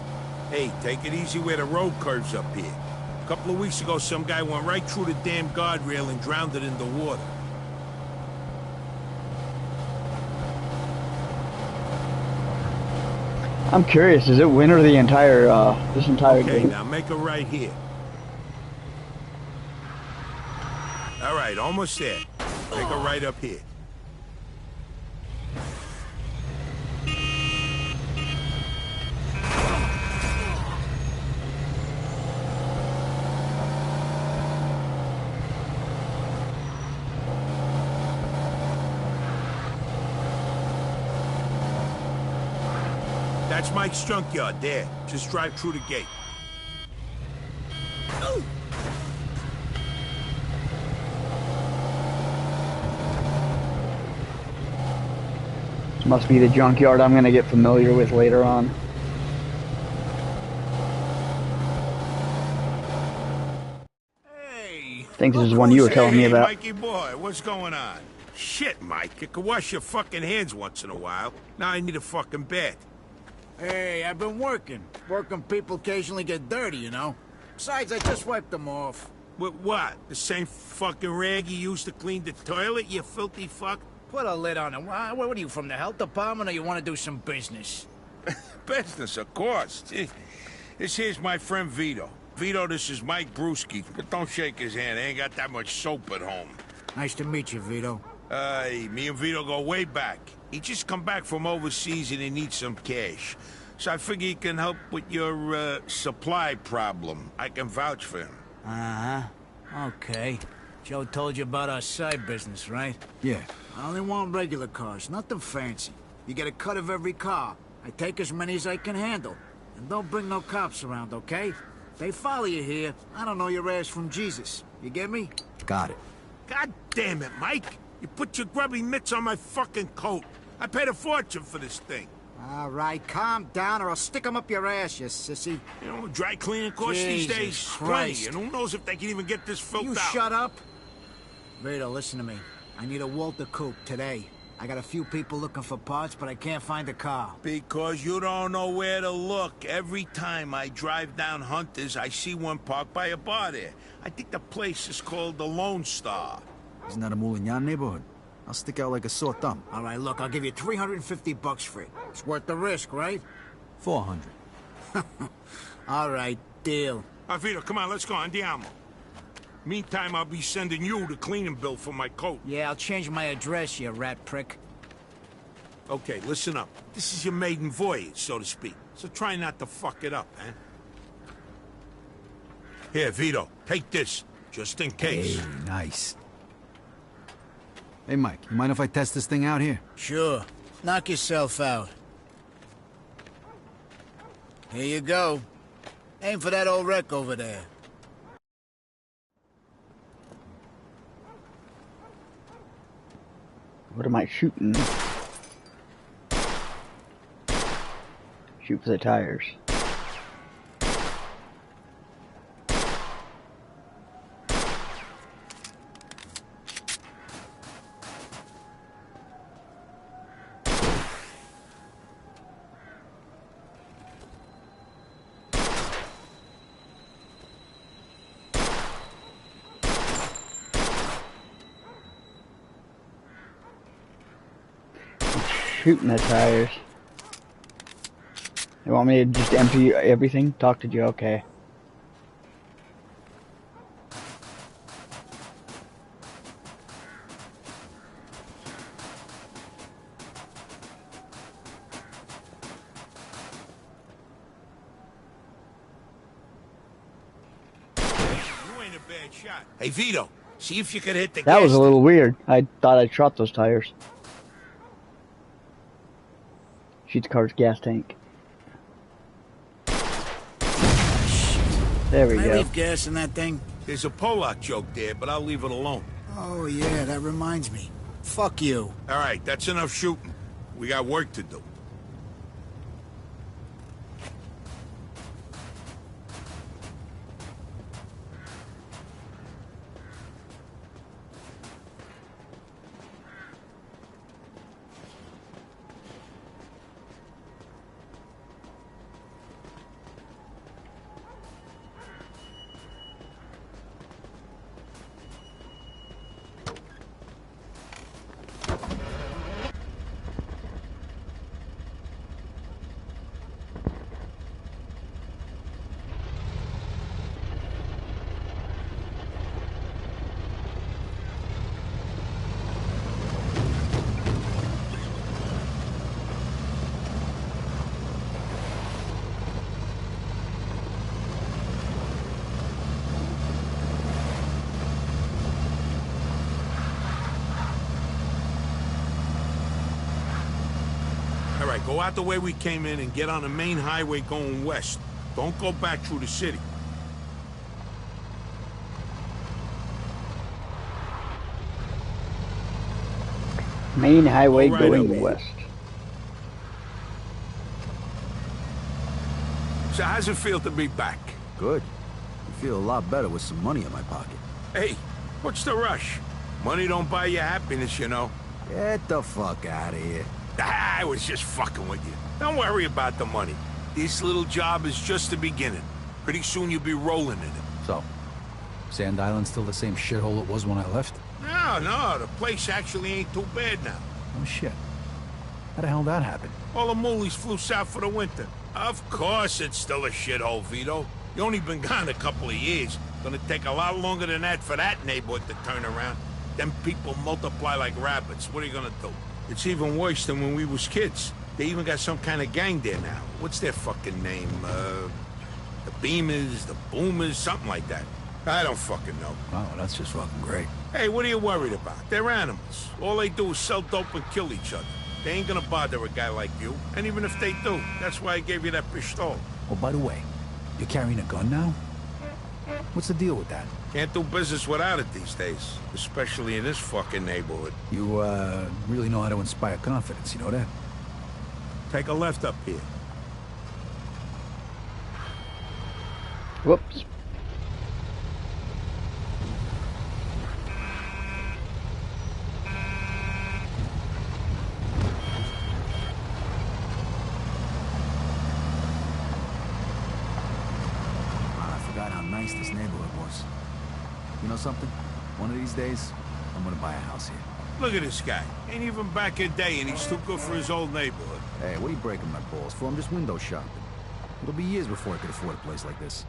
Hey, take it easy where the road curves up here. A couple of weeks ago, some guy went right through the damn guardrail and drowned it in the water. I'm curious, is it winter the entire, this entire Okay, game? now make a right here. All right, almost there. Make a right up here. That's Mike's junkyard there. Just drive through the gate. This must be the junkyard I'm gonna get familiar with later on. Hey, think this is one you were telling me Hey, about. Mikey boy, what's going on? Shit, Mike, you can wash your fucking hands once in a while. Now I need a fucking bath. Hey, I've been working. Working people occasionally get dirty, you know? Besides, I just wiped them off. With what? The same fucking rag you used to clean the toilet, you filthy fuck? Put a lid on it. What are you, from the health department, or you want to do some business? Business, of course. This here's my friend Vito. Vito, this is Mike Brewski. But don't shake his hand. I ain't got that much soap at home. Nice to meet you, Vito. Me and Vito go way back. He just come back from overseas and he needs some cash. So I figure he can help with your, supply problem. I can vouch for him. Uh-huh. Okay. Joe told you about our side business, right? Yeah. I only want regular cars, nothing fancy. You get a cut of every car. I take as many as I can handle. And don't bring no cops around, okay? They follow you here. I don't know your ass from Jesus. You get me? Got it. God damn it, Mike! You put your grubby mitts on my fucking coat. I paid a fortune for this thing. All right, calm down or I'll stick 'em up your ass, you sissy. You know, dry cleaning costs these Jesus days Christ. plenty, and who knows if they can even get this filled You out. shut up. Vito, listen to me. I need a Walter Coupe today. I got a few people looking for parts, but I can't find a car. Because you don't know where to look. Every time I drive down Hunters, I see one parked by a bar there. I think the place is called the Lone Star. Isn't that a Moulignan neighborhood? I'll stick out like a sore thumb. All right, look, I'll give you $350 for it. It's worth the risk, right? 400. All right, deal. Vito, come on, let's go. Andiamo. Meantime, I'll be sending you the cleaning bill for my coat. Yeah, I'll change my address, you rat prick. Okay, listen up. This is your maiden voyage, so to speak. So try not to fuck it up, eh? Here, Vito, take this, just in case. Hey, nice. Hey, Mike, you mind if I test this thing out here? Sure. Knock yourself out. Here you go. Aim for that old wreck over there. What am I shooting? Shoot for the tires. Shooting the tires. You want me to just empty everything? Talk to Joe? Okay. You ain't a bad shot. Hey, Vito, see if you can hit the That gas was a little weird. I thought I shot those tires. Shoot the car's gas tank. There we Can I go. leave gas in that thing? There's a Polak joke there, but I'll leave it alone. Oh, yeah, that reminds me. Fuck you. All right, that's enough shooting. We got work to do. All right, go out the way we came in and get on the main highway going west. Don't go back through the city. Main highway All right, going okay. west. So how's it feel to be back? Good. I feel a lot better with some money in my pocket. Hey, What's the rush? Money don't buy you happiness, you know. Get the fuck out of here. I was just fucking with you. Don't worry about the money. This little job is just the beginning. Pretty soon you'll be rolling in it. So, Sand Island's still the same shithole it was when I left? No, the place actually ain't too bad now. Oh shit. How the hell did that happen? All the moolies flew south for the winter. Of course it's still a shithole, Vito. You only been gone a couple of years. Gonna take a lot longer than that for that neighborhood to turn around. Them people multiply like rabbits. What are you gonna do? It's even worse than when we was kids. They even got some kind of gang there now. What's their fucking name? The Beamers, the Boomers, something like that. I don't fucking know. Oh, that's just fucking great. Hey, what are you worried about? They're animals. All they do is sell dope and kill each other. They ain't gonna bother a guy like you. And even if they do, that's why I gave you that pistol. Oh, by the way, you're carrying a gun now? What's the deal with that? Can't do business without it these days. Especially in this fucking neighborhood. You, really know how to inspire confidence, you know that? Take a left up here. Whoops. Nice this neighborhood was. You know something? One of these days, I'm gonna buy a house here. Look at this guy. Ain't even back in day, and he's too good for his old neighborhood. Hey, what are you breaking my balls for? I'm just window shopping. It'll be years before I could afford a place like this.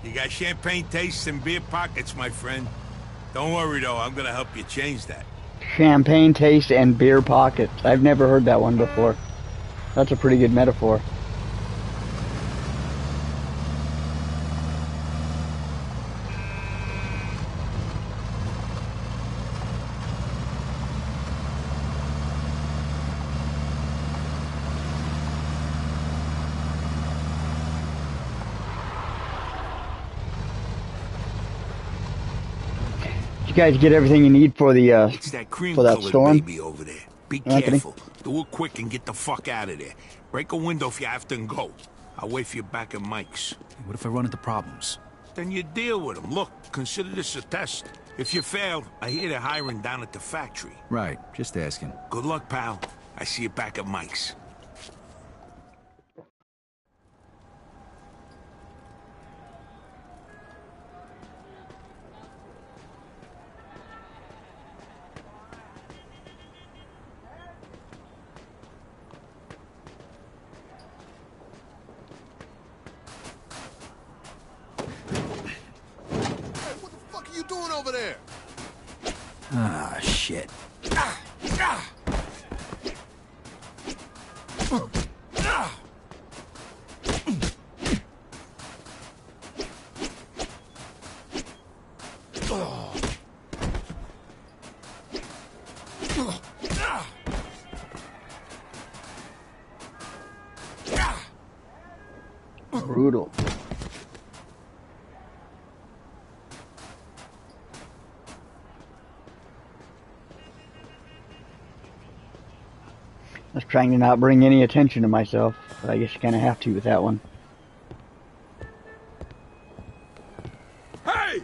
You got champagne tastes and beer pockets, my friend. Don't worry, though. I'm gonna help you change that. Champagne taste and beer pockets. I've never heard that one before. That's a pretty good metaphor. You guys get everything you need for the It's that cream for that colored storm? baby over there. Be Anthony? careful. Do it quick and get the fuck out of there. Break a window if you have to and go. I'll wait for you back at Mike's. What if I run into problems? Then you deal with them. Look, consider this a test. If you fail, I hear they're hiring down at the factory. Right, just asking. Good luck, pal. I see you back at Mike's. Over there. Ah, shit. Brutal. I was trying to not bring any attention to myself, but I guess you kind of have to with that one. Hey!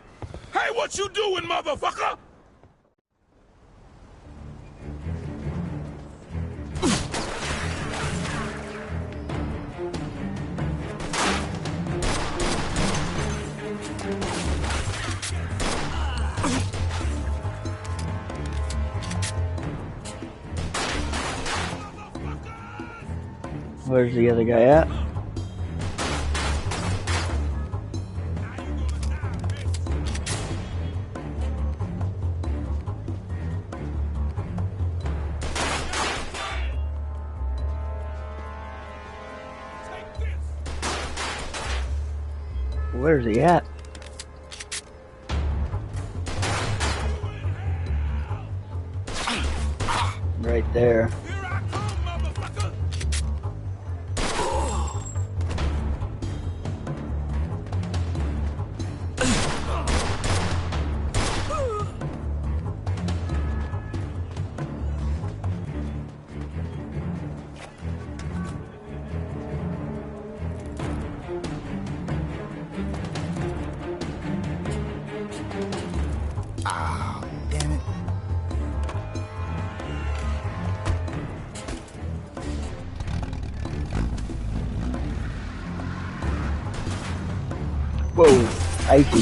Hey, what you doing, motherfucker? Where's the other guy at? Where's he at? Right there. Whoa, icy.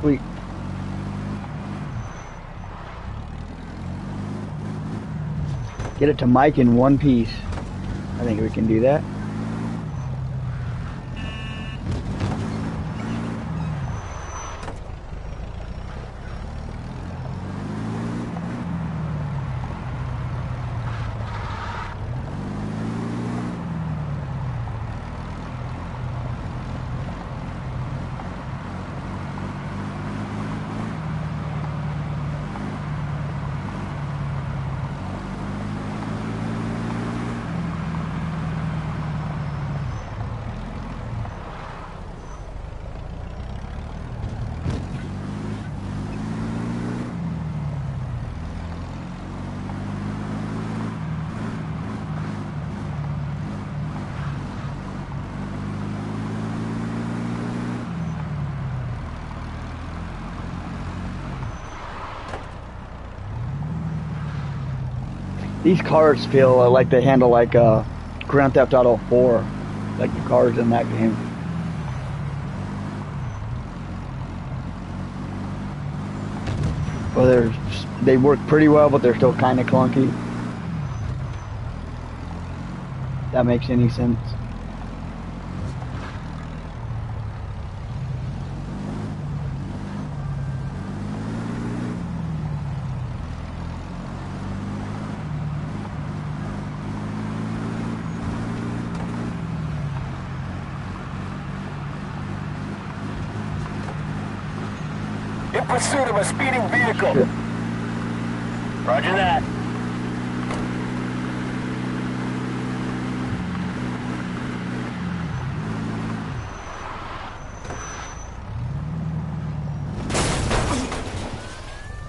Sweet. Get it to Mike in one piece. I think we can do that. These cars feel like they handle like Grand Theft Auto 4, like the cars in that game. Well, they work pretty well, but they're still kind of clunky. If that makes any sense. In pursuit of a speeding vehicle. Shit. Roger that.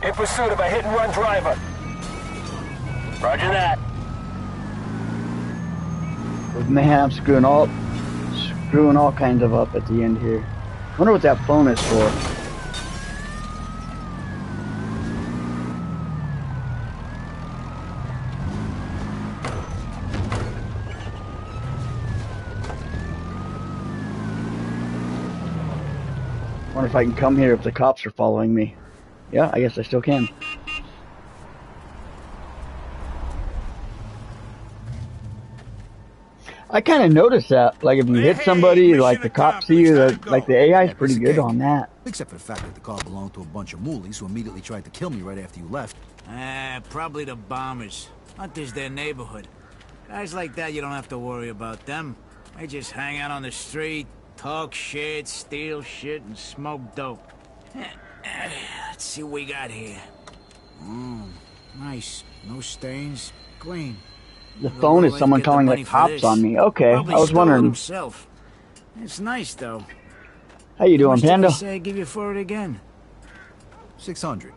In pursuit of a hit-and-run driver. Roger that. Man, I'm screwing all kinds of up at the end here. Wonder what that phone is for. Wonder if I can come here if the cops are following me. Yeah, I guess I still can. I kind of noticed that, like if you hit somebody, like the cops see you, like the AI is pretty good on that. Except for the fact that the car belonged to a bunch of moolies who immediately tried to kill me right after you left. Probably the bombers. Hunter's their neighborhood. Guys like that, you don't have to worry about them. They just hang out on the street, talk shit, steal shit, and smoke dope. Let's see what we got here. Nice. No stains. Clean. The phone is someone calling the cops on me. Okay, I was wondering. Himself. It's nice though. How you doing, Panda? Say I give you for it again. 600.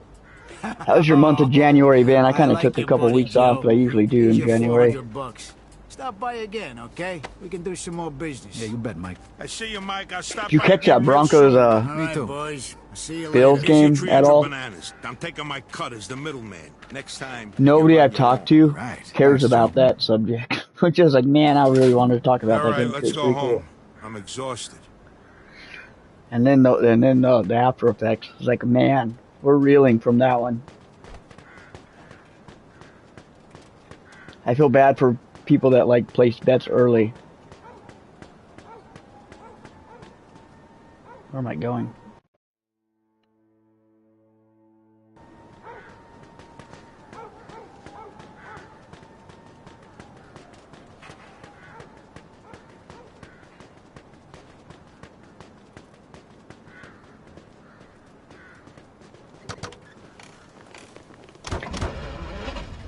How was your month of January, Van? I kind of took a couple weeks off, but I usually do in January. $400. Stop by again, okay? We can do some more business. Yeah, you bet, Mike. I see you, Mike. I'll stop. Did you catch that Broncos Me too. Boys. See you Bills game at all? Bananas. I'm taking my cut as the middleman. Next time. Nobody I've talked to cares about that subject. Which is like, man, I really wanted to talk about all that. Right, game. let's go home. Cool. I'm exhausted. And then the after effects. It's like, man, we're reeling from that one. I feel bad for people that like place bets early. Where am I going?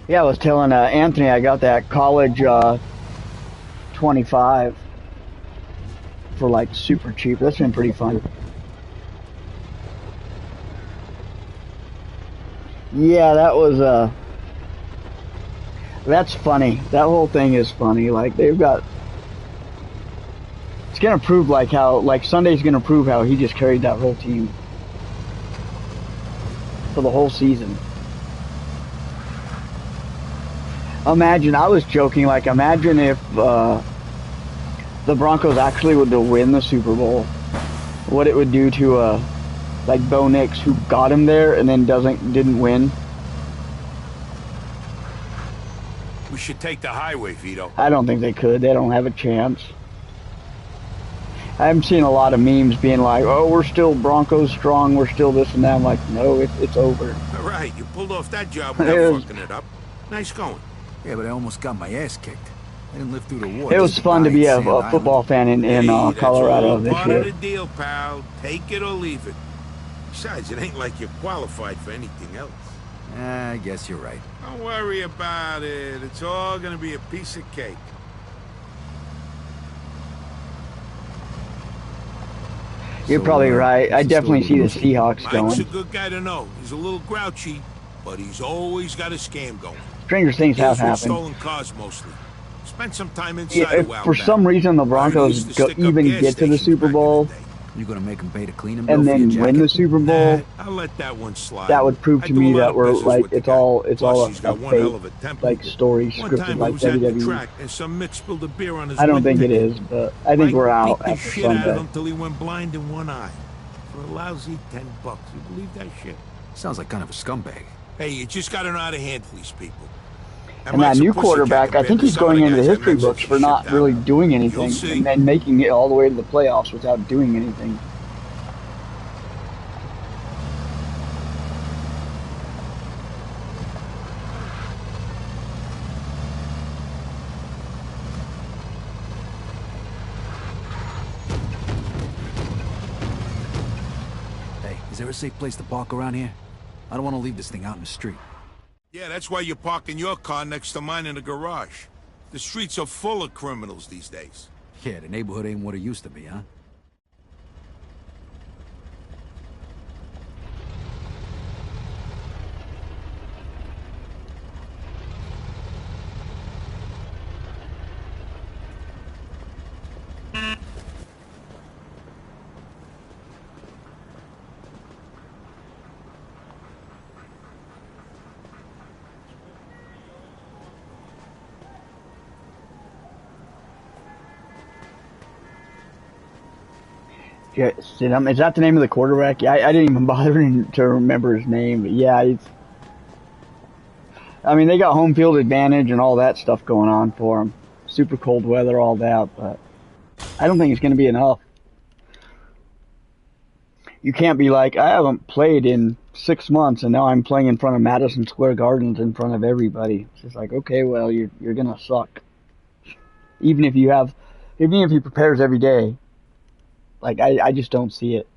Yeah, I was telling Anthony I got that college 25 for like super cheap. That's been pretty fun. Yeah, that was That's funny. That whole thing is funny. Like, they've got... It's gonna prove, like, how... Like, Sunday's gonna prove how he just carried that whole team. For the whole season. Imagine, I was joking, like, imagine if, the Broncos actually would win the Super Bowl. What it would do to, like, Bo Nix, who got him there and then didn't win. We should take the highway, Vito. I don't think they could. They don't have a chance. I'm seeing a lot of memes being like, oh, we're still Broncos strong, we're still this and that. I'm like, no, it's over. All right, you pulled off that job without fucking it up. Nice going. Yeah, but I almost got my ass kicked. I didn't live through the war. It was fun to be a football fan in Colorado this part year. of the deal, pal. Take it or leave it. Besides, it ain't like you're qualified for anything else. I guess you're right. Don't worry about it. It's all gonna be a piece of cake. You're probably right. I definitely see the Seahawks Mike's going. a good guy to know. He's a little grouchy, but he's always got a scam going. Stranger things have Deals with happened. Stolen cars mostly. Spent some time inside Yeah, a if while for back. some reason the Broncos used to stick up even gas get to the stations Super back in Bowl You gonna make him pay to clean him? and then win the Super Bowl, I'll let that one slide. that would prove I to do a me lot that of we're business like with the it's guy. all Plus, he's a got one hell of a fake temper. like story One scripted time like he was at the WWE. track and some mick spilled a beer on his I don't think it window. is, but I think Mike we're out beat the after shit out of Sunday. him till he went blind in one eye. For a lousy $10. You believe that shit? Sounds like kind of a scumbag. Hey, you just gotta know how to handle these people. And that new quarterback, I think he's going into the history books for not really doing anything and then making it all the way to the playoffs without doing anything. Hey, is there a safe place to park around here? I don't want to leave this thing out in the street. Yeah, that's why you're parking your car next to mine in the garage. The streets are full of criminals these days. Yeah, the neighborhood ain't what it used to be, huh? Yeah, is that the name of the quarterback? Yeah, I didn't even bother to remember his name, but yeah, I mean, they got home field advantage and all that stuff going on for them. Super cold weather, all that, but I don't think it's going to be enough. You can't be like, I haven't played in 6 months and now I'm playing in front of Madison Square Gardens in front of everybody. It's just like, okay, well, you're going to suck. Even if he prepares every day. Like, I just don't see it.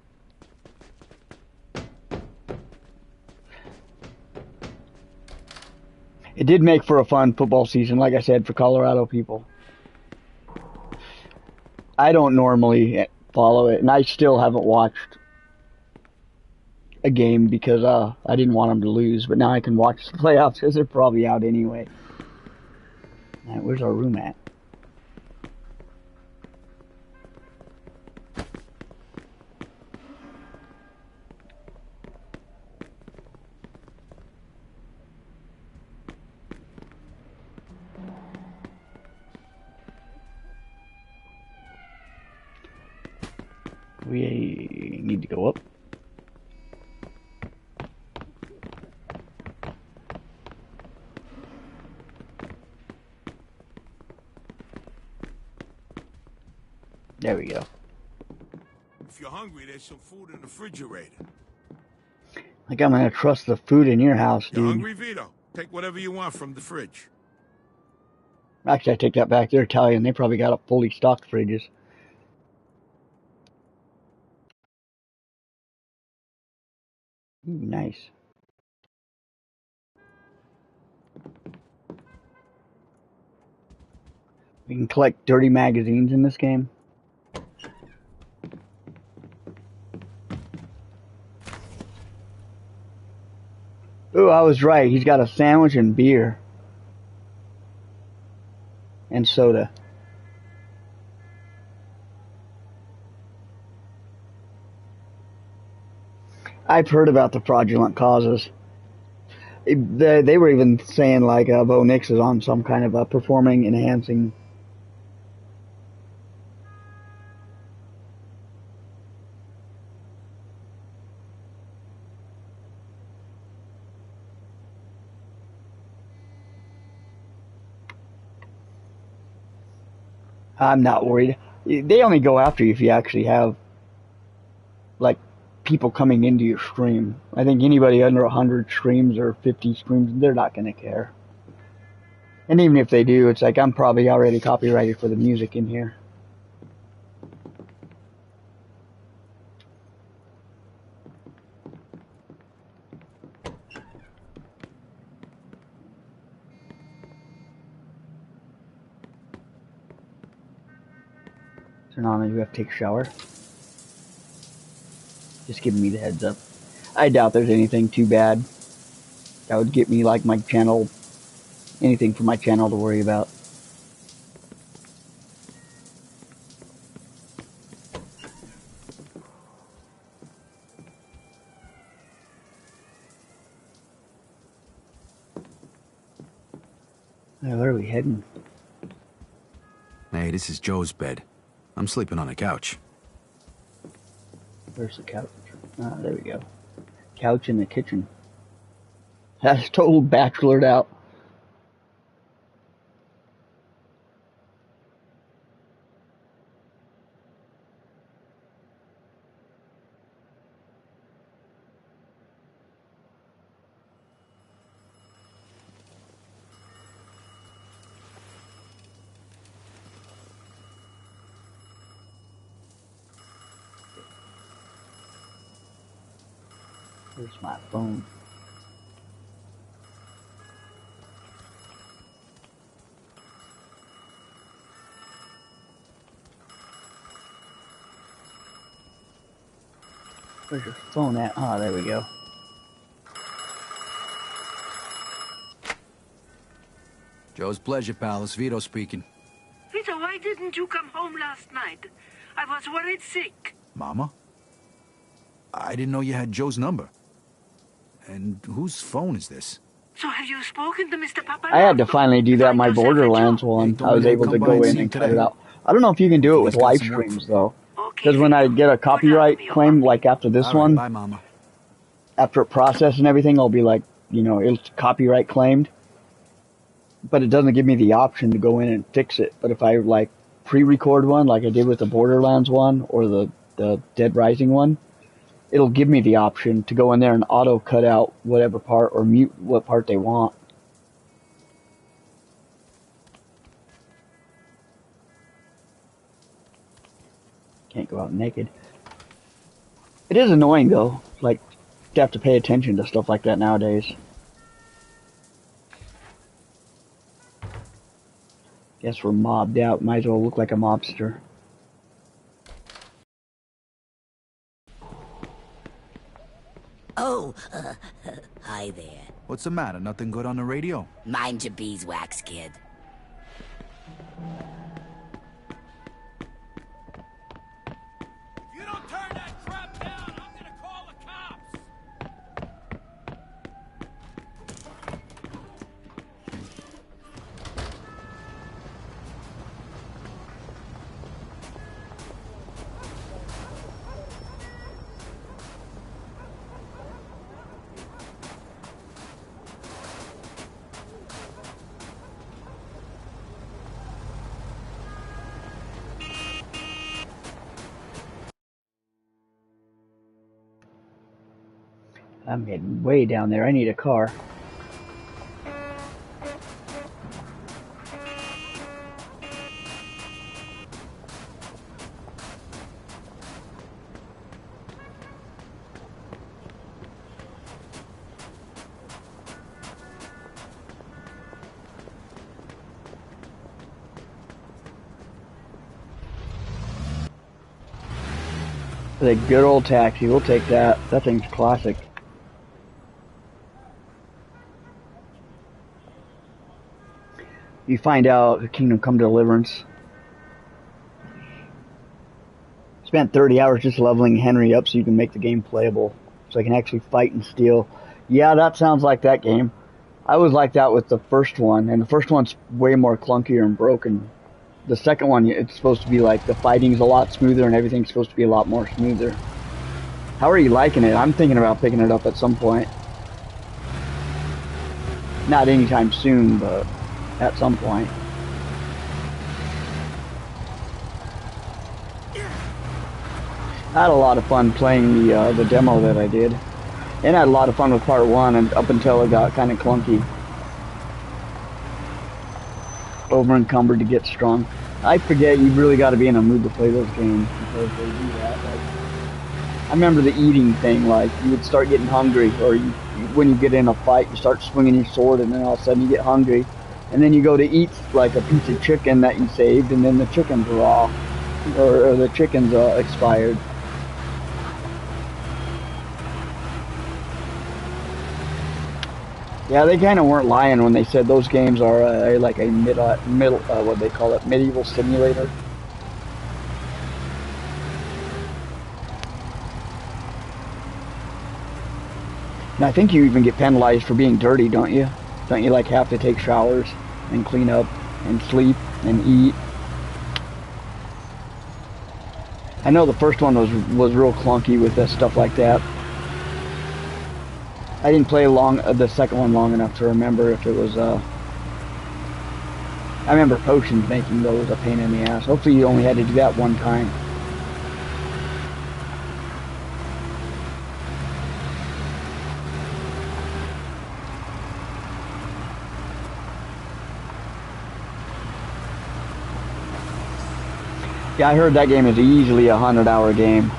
It did make for a fun football season, like I said, for Colorado people. I don't normally follow it, and I still haven't watched a game because I didn't want them to lose, but now I can watch the playoffs because they're probably out anyway. All right, where's our room at? We need to go up. There we go. If you're hungry, there's some food in the refrigerator. Like I'm gonna trust the food in your house, You dude. hungry, Vito? Take whatever you want from the fridge. Actually, I take that back. They're Italian. They probably got fully stocked fridges. Ooh, nice. We can collect dirty magazines in this game. Ooh, I was right. He's got a sandwich and beer. and soda. I've heard about the fraudulent causes. They were even saying like Bo Nix is on some kind of a performing enhancing. I'm not worried. They only go after you if you actually have like people coming into your stream. I think anybody under 100 streams or 50 streams, they're not going to care. And even if they do, it's like I'm probably already copyrighted for the music in here. Turn on, you have to take a shower. Just giving me the heads up. I doubt there's anything too bad that would get me like my channel, anything for my channel to worry about. Now, where are we heading? Hey, this is Joe's bed. I'm sleeping on the couch. Where's the couch? Ah, there we go. Couch in the kitchen. That's total bachelored out. Where's my phone? Where's your phone at? Ah, there we go. Joe's pleasure, pal. It's Vito speaking. Vito, why didn't you come home last night? I was worried sick. Mama? I didn't know you had Joe's number. And whose phone is this? So have you spoken to Mr. Papa? I had to finally do that my Borderlands one. I was able to go in and cut it out. I don't know if you can do it with live streams though. Because when I get a copyright claim, like after this one, bye, Mama. After it processed and everything, I'll be like, you know, it's copyright claimed. But it doesn't give me the option to go in and fix it. But if I like pre-record one, like I did with the Borderlands one or the Dead Rising one, it'll give me the option to go in there and auto cut out whatever part or mute what part they want. Can't go out naked. It is annoying though, like you have to pay attention to stuff like that nowadays. Guess we're mobbed out, might as well look like a mobster. Oh, hi there. What's the matter? Nothing good on the radio? Mind your beeswax, kid. If you don't turn that crap down, I'm gonna call the cops! I'm getting way down there. I need a car. The good old taxi, we'll take that. That thing's classic. You find out the Kingdom Come Deliverance. Spent 30 hours just leveling Henry up so you can make the game playable. So I can actually fight and steal. Yeah, that sounds like that game. I was like that with the first one, and the first one's way more clunkier and broken. The second one, it's supposed to be like the fighting's a lot smoother and everything's supposed to be a lot more smoother. How are you liking it? I'm thinking about picking it up at some point. Not anytime soon, but at some point. I had a lot of fun playing the demo that I did. And I had a lot of fun with part 1 and up until it got kind of clunky. Over encumbered to get strong. I forget you really got to be in a mood to play those games because they do that. Like, I remember the eating thing, like you would start getting hungry, or when you get in a fight you start swinging your sword and then all of a sudden you get hungry. And then you go to eat like a piece of chicken that you saved and then the chicken's raw. Or the chicken's expired. Yeah, they kind of weren't lying when they said those games are like a what they call it, medieval simulator. And I think you even get penalized for being dirty, don't you? Don't you like have to take showers and clean up and sleep and eat? I know the first one was real clunky with stuff like that. I didn't play the second one long enough to remember if it was, I remember potions making those a pain in the ass. Hopefully you only had to do that one time. Yeah, I heard that game is easily a 100-hour game.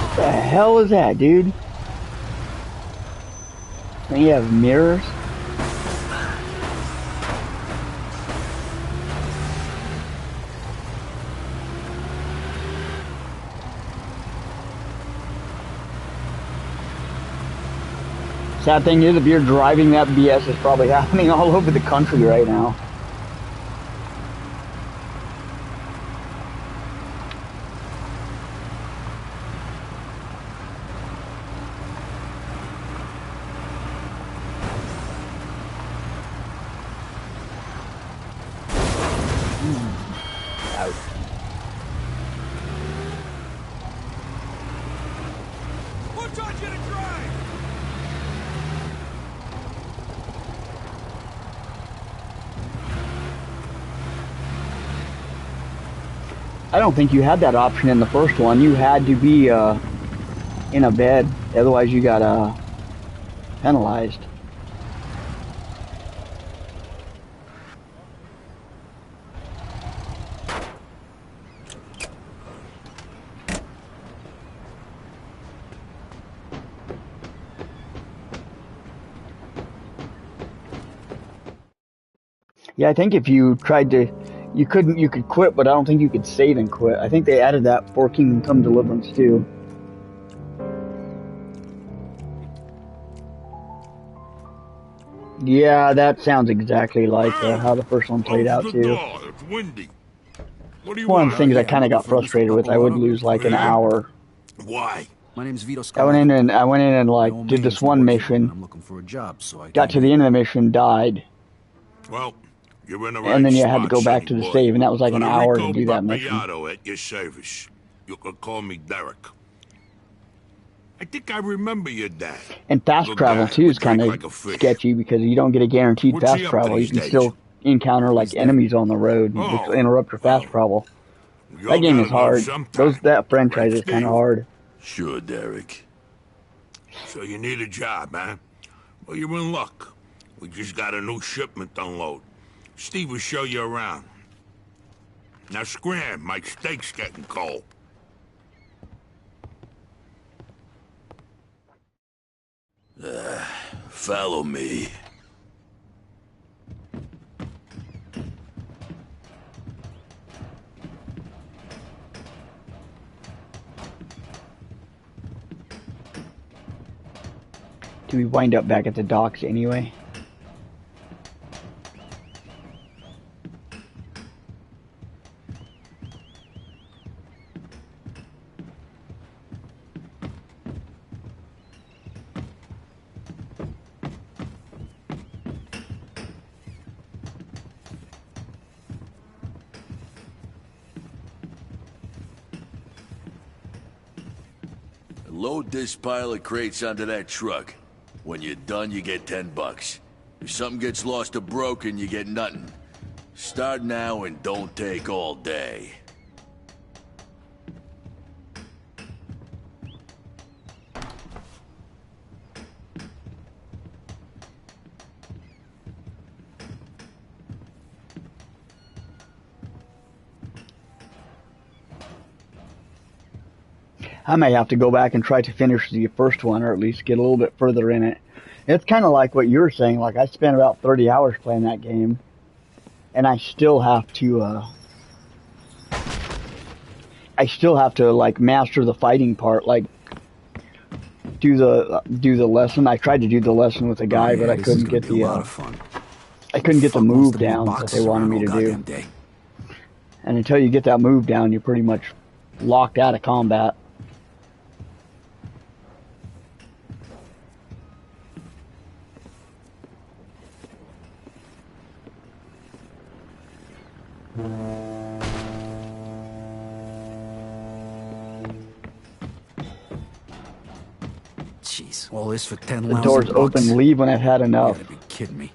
What the hell is that, dude? And you have mirrors? Sad thing is, if you're driving that BS, is probably happening all over the country right now. I don't think you had that option in the first one. You had to be in a bed, otherwise you got penalized. Yeah, I think if you tried to, you could quit, but I don't think you could save and quit. I think they added that for Kingdom Come Deliverance too. Yeah, that sounds exactly like how the first one played out too. It's windy. What do you One want? of the things I kind of got frustrated with. I would lose like an hour. Why? My name's Vito I went in and like did this one mission. I'm looking for a job, so I got to the end of the mission, died. Well, you're in the right and then you had to go spot, back to the boy. save, and that was like an hour to do that Federico mission. Papagliato at your service. You can call me Derek. I think I remember your dad. And fast Good travel guy, too is would drink kind like a of fish. sketchy because you don't get a guaranteed What's fast he up to travel. You these can days? still encounter like enemies on the road, which Oh, interrupt your fast travel. You That game gotta is go hard. sometime. That franchise Right, is kind of Steve? hard. Sure, Derek. So you need a job, man? Well, you're in luck. We just got a new shipment to unload. Steve will show you around. Now scram, my steak's getting cold. Follow me. Do we wind up back at the docks anyway? Load this pile of crates onto that truck. When you're done, you get $10. If something gets lost or broken, you get nothing. Start now and don't take all day. I may have to go back and try to finish the first one, or at least get a little bit further in it. It's kind of like what you were saying. Like, I spent about 30 hours playing that game, and I still have to, like, master the fighting part. Like, do the lesson. I tried to do the lesson with a guy, but I couldn't get the, I couldn't get the move down that they wanted me to do. And until you get that move down, you're pretty much locked out of combat. Jeez, all this for 10 The door's bucks. open. Leave when I've had enough. You gotta be kidding me.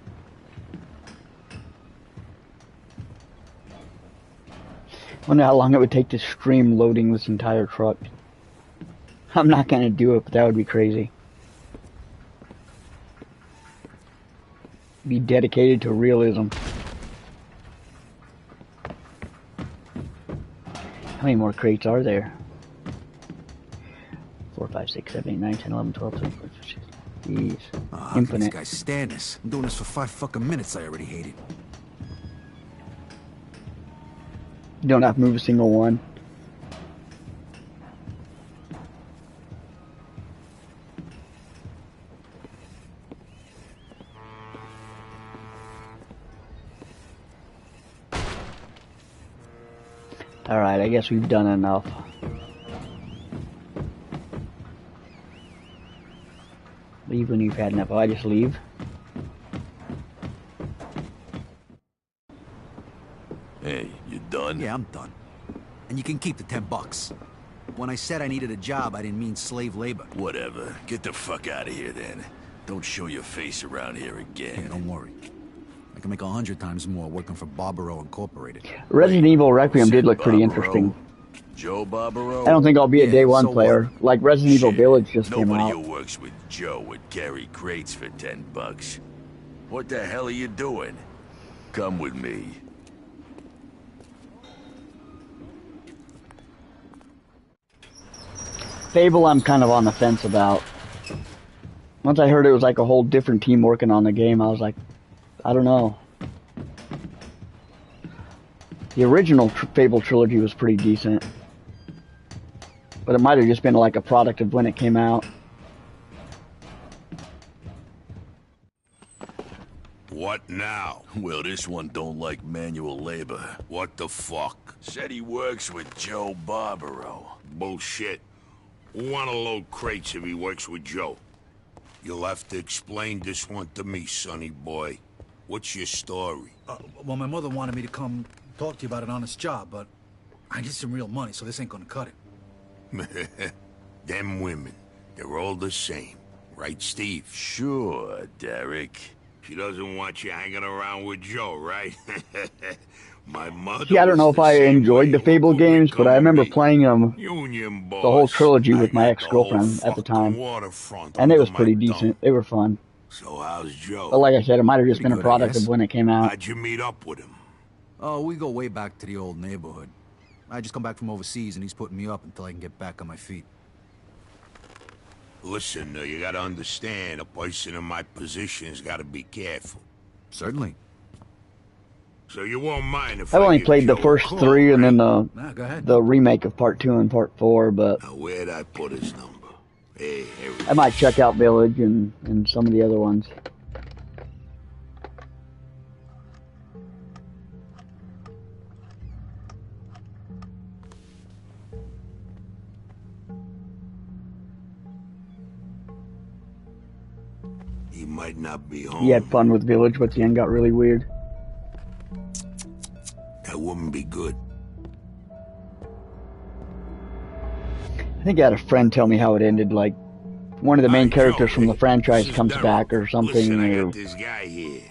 Wonder how long it would take to stream loading this entire truck. I'm not gonna do it, but that would be crazy. Be dedicated to realism. How many more crates are there? 4, 5, 6, 7, 8, 9, 10, 11, 12, 13, 14, 15. Jeez. Infinite. This guy stand this. I'm doing this for 5 fucking minutes. I already hate it. You don't have to move a single one. Alright, I guess we've done enough. Leave when you've had enough. Oh, I just leave? Hey, you done? Yeah, I'm done. And you can keep the $10. When I said I needed a job, I didn't mean slave labor. Whatever. Get the fuck out of here, then. Don't show your face around here again. Yeah, don't worry. I can make 100 times more working for Barbaro Incorporated. Resident Evil Requiem did look pretty interesting. Joe Barbaro? I don't think I'll be a day one so player. what? Like Resident Evil Village just came Nobody out. who works with Joe would carry crates for $10. What the hell are you doing? Come with me. Fable, I'm kind of on the fence about. Once I heard it was like a whole different team working on the game, I was like, I don't know. The original Fable trilogy was pretty decent. But it might have just been like a product of when it came out. What now? Well, this one don't like manual labor. What the fuck? Said he works with Joe Barbaro. Bullshit. Who wanna load crates if he works with Joe? You'll have to explain this one to me, sonny boy. What's your story? Well, my mother wanted me to come talk to you about an honest job, but I need some real money, so this ain't gonna cut it. Them women, they're all the same. Right, Steve? Sure, Derek. She doesn't want you hanging around with Joe, right? My mother. See, I don't know if I enjoyed the Fable games, but I remember playing them, Union the whole trilogy with my got the ex-girlfriend whole at the time. waterfront And it under was pretty my decent. thumb. They were fun. So how's Joe? But like I said, it might have just been a Pretty good, I product guess. of when it came out. How'd you meet up with him? Oh, we go way back to the old neighborhood. I just come back from overseas and he's putting me up until I can get back on my feet. Listen, you gotta understand, a person in my position's gotta be careful. Certainly. So you won't mind if I've only give played the Joe a first call, 3 and right? then Go ahead. the remake of Part 2 and Part 4, but Now, where'd I put his number? Hey, here we I might check out Village and some of the other ones. He might not be home. He had fun with Village, but the end got really weird. That wouldn't be good. I think I had a friend tell me how it ended, like one of the main characters from the franchise This is comes Derek. back or something. Listen, I Or... got this guy here.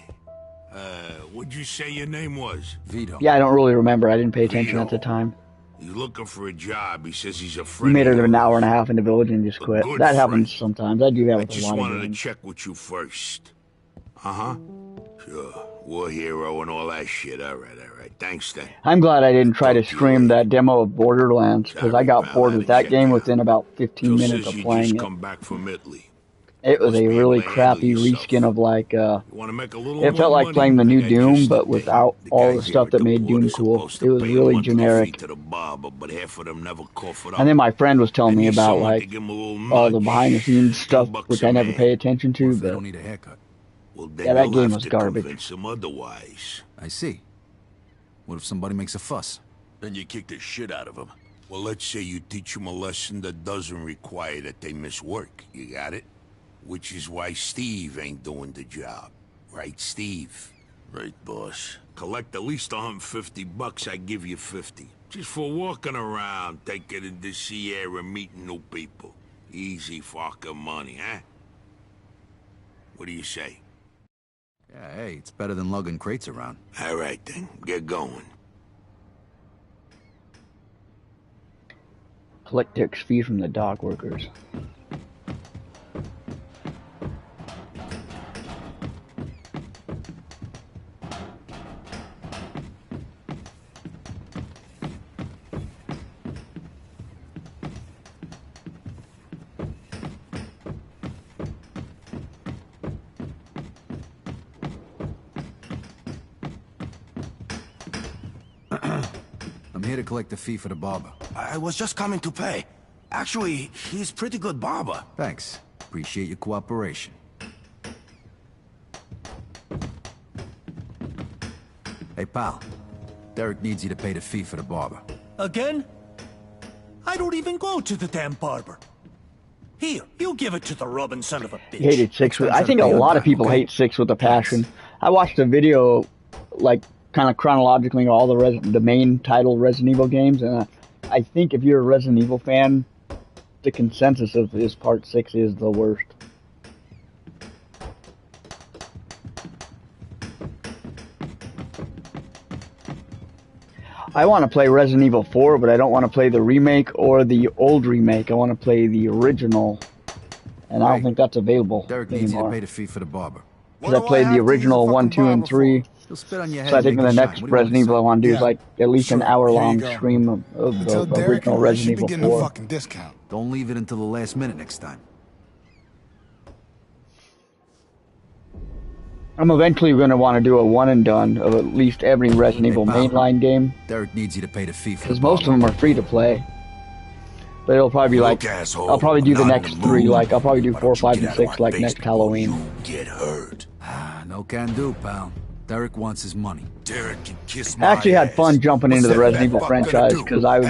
What'd you say your name was? Vito. Yeah, I don't really remember. I didn't pay attention at the time. He's looking for a job. He says he's a You friend. made it of an yours. hour and a half into Village and just quit. good That friend. happens sometimes. I do that I with a just lot of wanted to games. check with you first. Uh-huh. Sure. War hero and all that shit. All right. Thanks, then. I'm glad I didn't try to stream that demo of Borderlands, because I got bored with that game within about 15 Joe minutes says of you playing just it. come back from Italy. It was Must a be really able to handle crappy yourself. reskin of like, You want to make a little it felt more like money? playing the I new got Doom, just but the without thing. all the guys here stuff at that the made port Doom are cool. supposed to It was pay a really monthly generic. fee to the barber, but half of them never cough it up. And then my friend was telling I me need about someone to like give 'em a little all the nudge. behind the scenes stuff, $10 which a I never man. pay attention to, What if they but don't need a haircut? Well, then yeah, that you'll game have was to garbage. convince them otherwise. I see. What if somebody makes a fuss? Then you kick the shit out of him. Well, let's say you teach them a lesson that doesn't require that they miss work. You got it? Which is why Steve ain't doing the job. Right, Steve? Right, boss. Collect at least $150, I give you 50. Just for walking around, taking in the sea air and meeting new people. Easy fucking money, huh? What do you say? Yeah, hey, it's better than lugging crates around. All right, then. Get going. collect their fee from the dock workers. I'm here to collect the fee for the barber. I was just coming to pay. Actually, he's pretty good barber. Thanks. Appreciate your cooperation. Hey, pal. Derek needs you to pay the fee for the barber. Again? I don't even go to the damn barber. Here, you give it to the rubbing son of a bitch. He hated 6 with, I think a lot of people hate 6 with a passion. I watched a video, like, kind of chronologically, all the main title Resident Evil games, and I think if you're a Resident Evil fan, the consensus of this Part 6 is the worst. I want to play Resident Evil 4, but I don't want to play the remake or the old remake. I want to play the original, and I don't think that's available Derek needs you to anymore. pay the fee for the barber. Because I played the original 1, 2, and 3. He'll spit on your So head I think and the make it next shine. What do you want Resident Evil I want to do is Yeah. like at least an hour-long Here you go. stream of the original Resident Evil 4. discount. Don't leave it until the last minute next time. I'm eventually going to want to do a one and done of at least every Resident Evil pal. mainline game, Derek needs you to pay the fee for the because most of them are free to play. But it'll probably be like, asshole, I'll probably do the not in next the 3, mood. like I'll probably do Why 4, don't you 5, get and out of 6 my like face next before Halloween. Get hurt. No can do, pal. Derek wants his money. Derek can kiss I actually had fun jumping into the Resident Evil franchise because I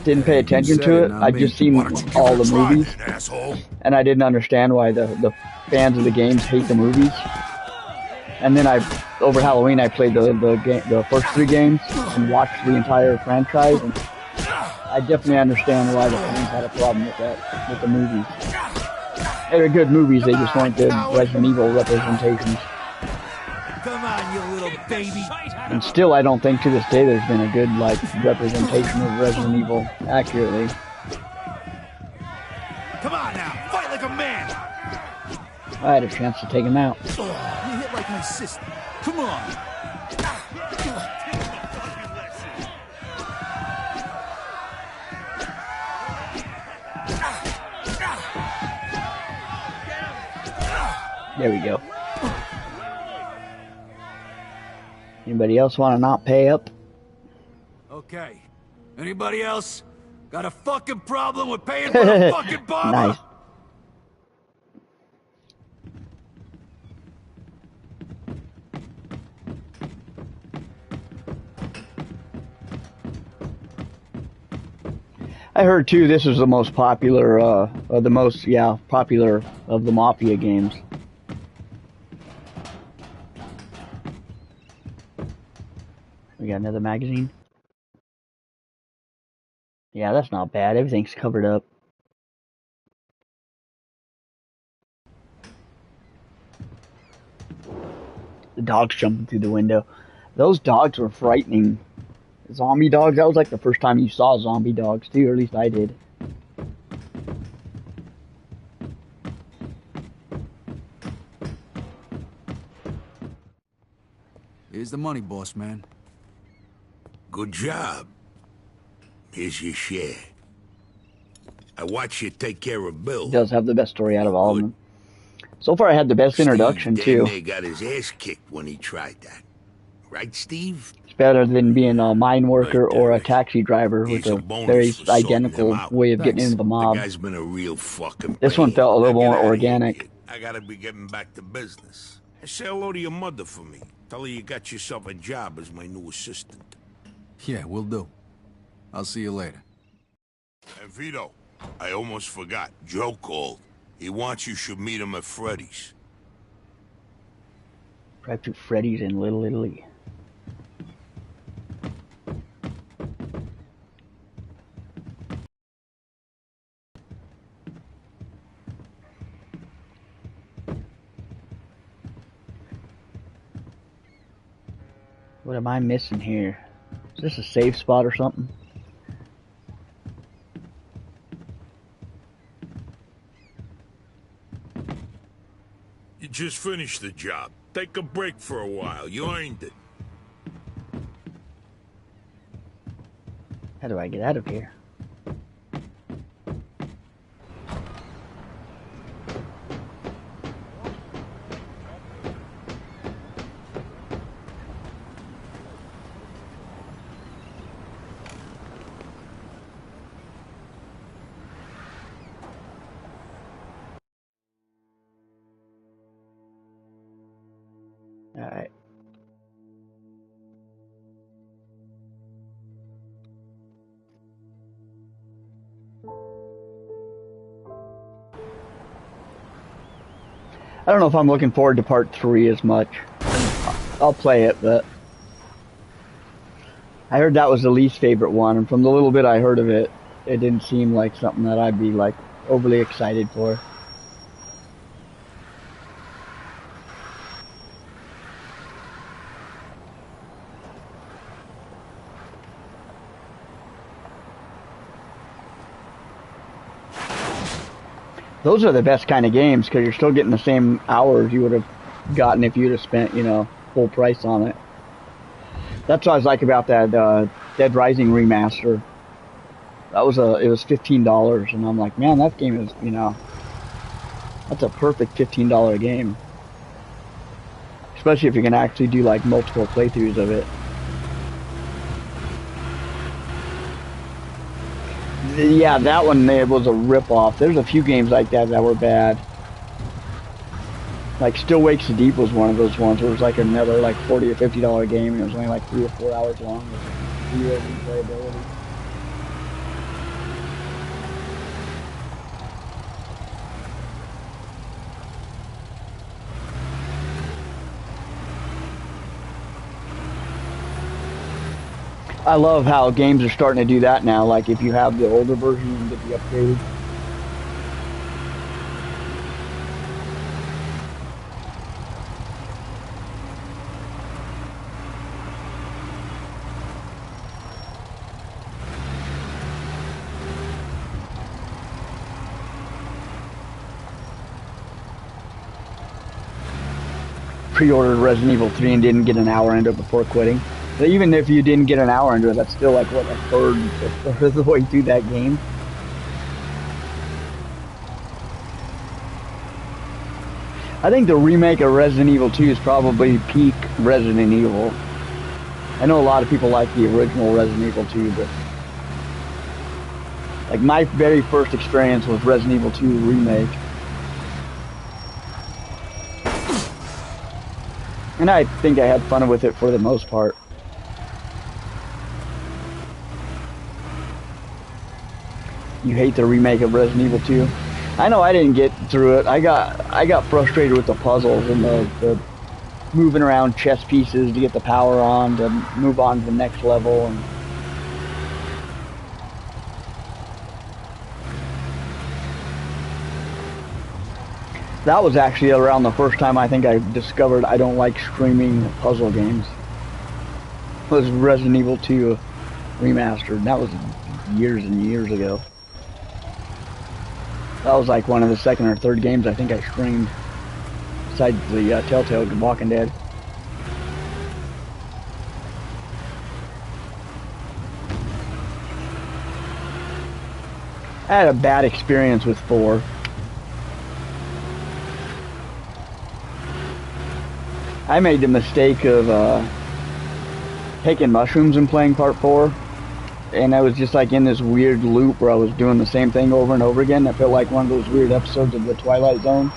didn't pay attention to it. I just seen all the movies, and I didn't understand why the fans of the games hate the movies. And then over Halloween, I played the first 3 games and watched the entire franchise. And I definitely understand why the fans had a problem with that, with the movies. They were good movies, they just weren't good Resident Evil representations. Come on, you little baby. And still, I don't think to this day there's been a good representation of Resident Evil accurately. Come on now, fight like a man. I had a chance to take him out. You hit like my sister. Come on. There we go. Anybody else want to not pay up? Okay. Anybody else got a fucking problem with paying for the fucking barber? Nice. I heard too this is the most popular, popular of the Mafia games. We got another magazine. Yeah, that's not bad. Everything's covered up. The dog's jumping through the window. Those dogs were frightening. Zombie dogs, that was like the first time you saw zombie dogs too, or at least I did. Here's the money, boss man. Good job. Here's your share. I watch you take care of Bill. He does have the best story out of all of them. So far I had the best introduction too. Steve got his ass kicked when he tried that. Right, Steve? It's better than being a mine worker or a taxi driver with a very identical way of getting into the mob. The guy's been a real fucking This one felt a little more organic. I gotta be getting back to business. Say hello to your mother for me. Tell her you got yourself a job as my new assistant. Yeah, will do. I'll see you later. And Vito, I almost forgot. Joe called. He wants you should meet him at Freddy's. Drive to Freddy's in Little Italy. What am I missing here? Is this a safe spot or something? You just finished the job. Take a break for a while. You earned it. How do I get out of here? Alright. I don't know if I'm looking forward to part 3 as much. I'll play it, but I heard that was the least favorite one, and from the little bit I heard of it, it didn't seem like something that I'd be like overly excited for. Those are the best kind of games because you're still getting the same hours you would have gotten if you'd have spent, you know, full price on it. That's what I was like about that Dead Rising remaster. That was it was $15, and I'm like, man, that game is, you know, that's a perfect $15 game. Especially if you can actually do like multiple playthroughs of it. Yeah, that one, it was a rip-off. There's a few games like that that were bad. Like Still Wakes the Deep was one of those ones where it was like another like $40 or $50 game, and it was only like 3 or 4 hours long with zero replayability. I love how games are starting to do that now. Like if you have the older version, you can get the upgraded. Pre-ordered Resident Evil 3 and didn't get an hour into it before quitting. But even if you didn't get an hour into it, that's still like, what, a third of the way through that game? I think the remake of Resident Evil 2 is probably peak Resident Evil. I know a lot of people like the original Resident Evil 2, but like my very first experience was Resident Evil 2 remake. And I think I had fun with it for the most part. You hate the remake of Resident Evil 2? I know I didn't get through it. I got frustrated with the puzzles and the moving around chess pieces to get the power on to move on to the next level. And that was actually around the first time I think I discovered I don't like screaming puzzle games. It was Resident Evil 2 Remastered. That was years and years ago. That was like one of the second or third games I think I screamed. Besides the Telltale Walking Dead. I had a bad experience with 4. I made the mistake of taking mushrooms and playing part 4. And I was just like in this weird loop where I was doing the same thing over and over again. I felt like one of those weird episodes of The Twilight Zone.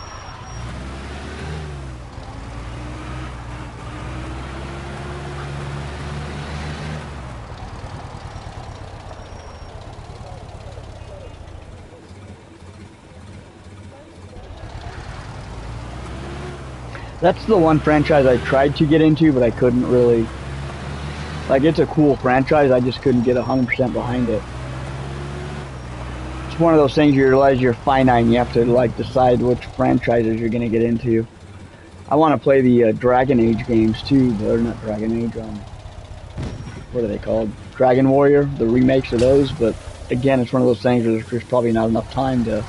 That's the one franchise I tried to get into, but I couldn't really. Like, it's a cool franchise, I just couldn't get 100% behind it. It's one of those things you realize you're finite and you have to, like, decide which franchises you're going to get into. I want to play the Dragon Age games, too. They're not Dragon Age, what are they called? Dragon Warrior, the remakes of those, but again, it's one of those things where there's probably not enough time to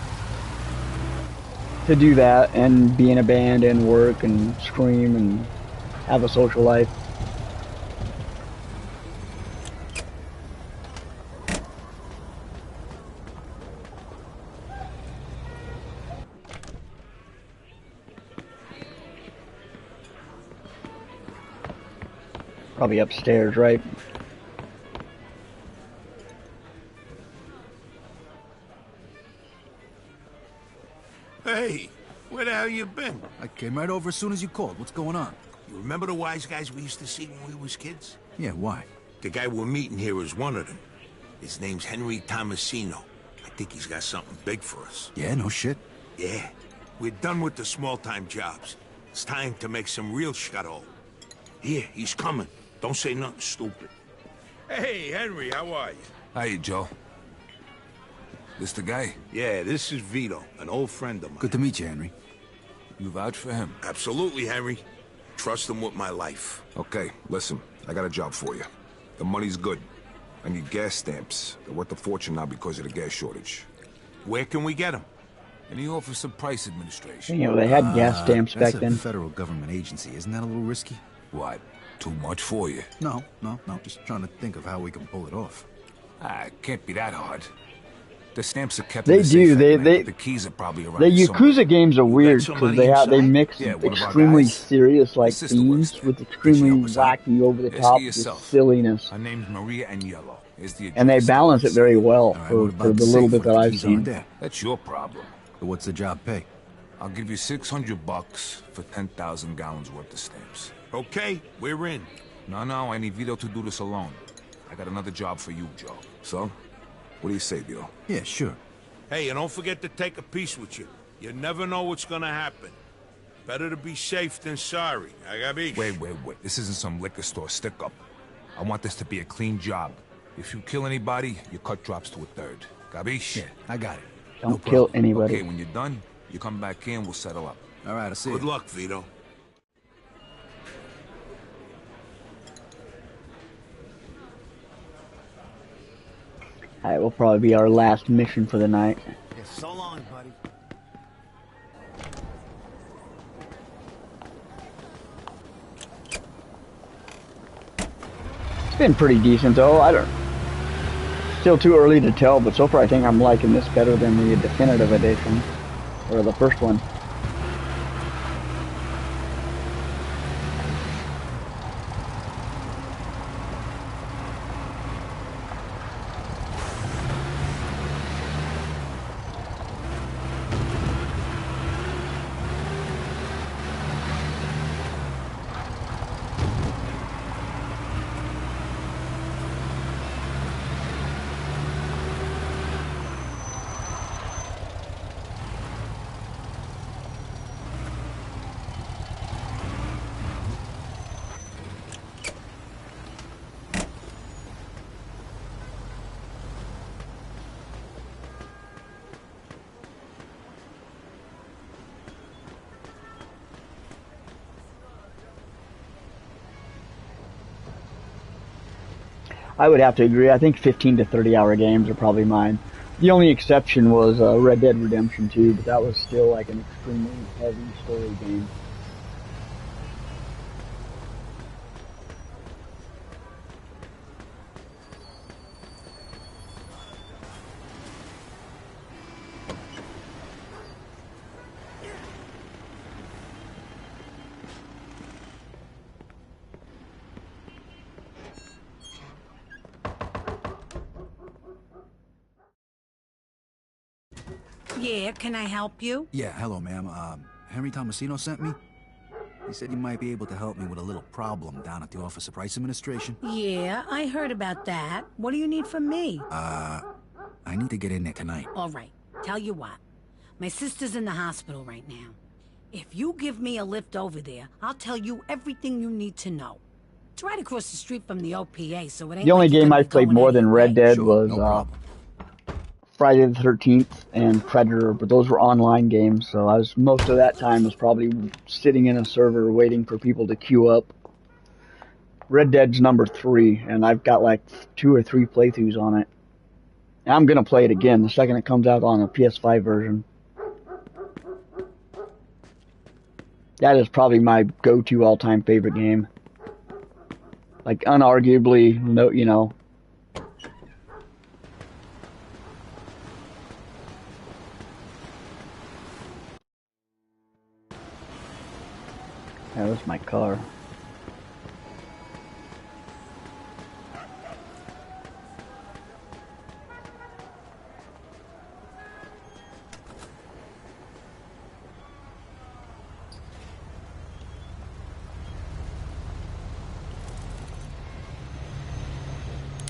do that and be in a band and work and scream and have a social life. Probably upstairs, right? Hey, where the hell you been? I came right over as soon as you called. What's going on? You remember the wise guys we used to see when we was kids? Yeah, why? The guy we're meeting here is one of them. His name's Henry Tomasino. I think he's got something big for us. Yeah, no shit. Yeah. We're done with the small-time jobs. It's time to make some real shuttle. Here, he's coming. Don't say nothing stupid. Hey, Henry, how are you? Hey, Joe. This the guy? Yeah, this is Vito, an old friend of mine. Good to meet you, Henry. You vouch for him? Absolutely, Henry. Trust him with my life. Okay, listen. I got a job for you. The money's good. I need gas stamps. They're worth a fortune now because of the gas shortage. Where can we get them? And he offers some price administration. You know, they had gas stamps back then. That's a federal government agency. Isn't that a little risky? What? Too much for you? No. Just trying to think of how we can pull it off. It can't be that hard. The stamps are kept They in the do. safe the keys are probably around the Yakuza somewhere. games are weird because they mix extremely serious like themes with extremely wacky, over the top silliness. Her name's Maria Agnello. And they balance it very well for the little bit that I've seen. That's your problem. So what's the job pay? I'll give you $600 for 10,000 gallons worth of stamps. Okay, we're in. No, I need Vito to do this alone. I got another job for you, Joe. So? What do you say, Vito? Yeah, sure. Hey, and don't forget to take a piece with you. You never know what's gonna happen. Better to be safe than sorry. Agabish. Wait. This isn't some liquor store stick-up. I want this to be a clean job. If you kill anybody, your cut drops to a third. Gabish? Yeah, I got it. Don't kill anybody. Okay, when you're done, you come back in, we'll settle up. All right, I'll see you. Good luck, Vito. Alright, will probably be our last mission for the night. Yeah, so long, buddy. It's been pretty decent though. Still too early to tell, but so far I think I'm liking this better than the Definitive Edition. Or the first one. I would have to agree. I think 15 to 30 hour games are probably mine. The only exception was Red Dead Redemption 2, but that was still like an extremely heavy story game. Yeah, can I help you? Yeah, hello, ma'am. Henry Tomasino sent me. He said you might be able to help me with a little problem down at the Office of Price Administration. Yeah, I heard about that. What do you need from me? I need to get in there tonight. All right, tell you what. My sister's in the hospital right now. If you give me a lift over there, I'll tell you everything you need to know. It's right across the street from the OPA, so it ain't The only like you're game gonna I've be played going more out than of your Red way. Dead Sure, was no problem. Friday the 13th and Predator, but those were online games, so I was most of that time was probably sitting in a server waiting for people to queue up. Red Dead's number 3, and I've got like 2 or 3 playthroughs on it. And I'm gonna play it again the second it comes out on a PS5 version. That is probably my go-to all-time favorite game. Like, unarguably, no, you know. That was my car.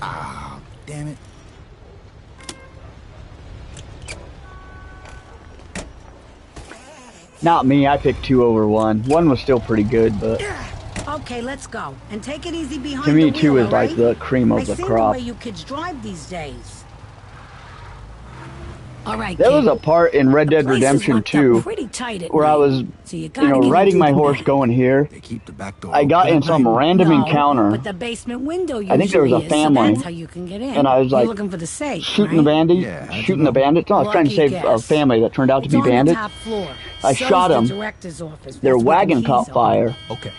Ah, damn it. Not me, I picked 2 over 1. 1 was still pretty good, but Okay, let's go. And take it easy behind to me the 2 wheel, is like all the right? cream of I the seen crop. the way you kids drive these days. All right, There kid. was a part in Red The Dead place is Redemption locked up 2 pretty tight at where I night, was, so you you gotta know, get in riding through my the horse back. going here. They keep the back door I got open in at some night. random No, encounter. but the basement window I think there was usually a is, so family, that's how you can get in. and I was You're like looking for the safe, shooting right? the bandit, Yeah, how'd you shooting the know? bandits. No, I was trying to Lucky save a guess. family that turned out to It's be on the bandits. top floor. I So's shot the them. director's office. Their That's where the wagon keys caught are. fire, Okay.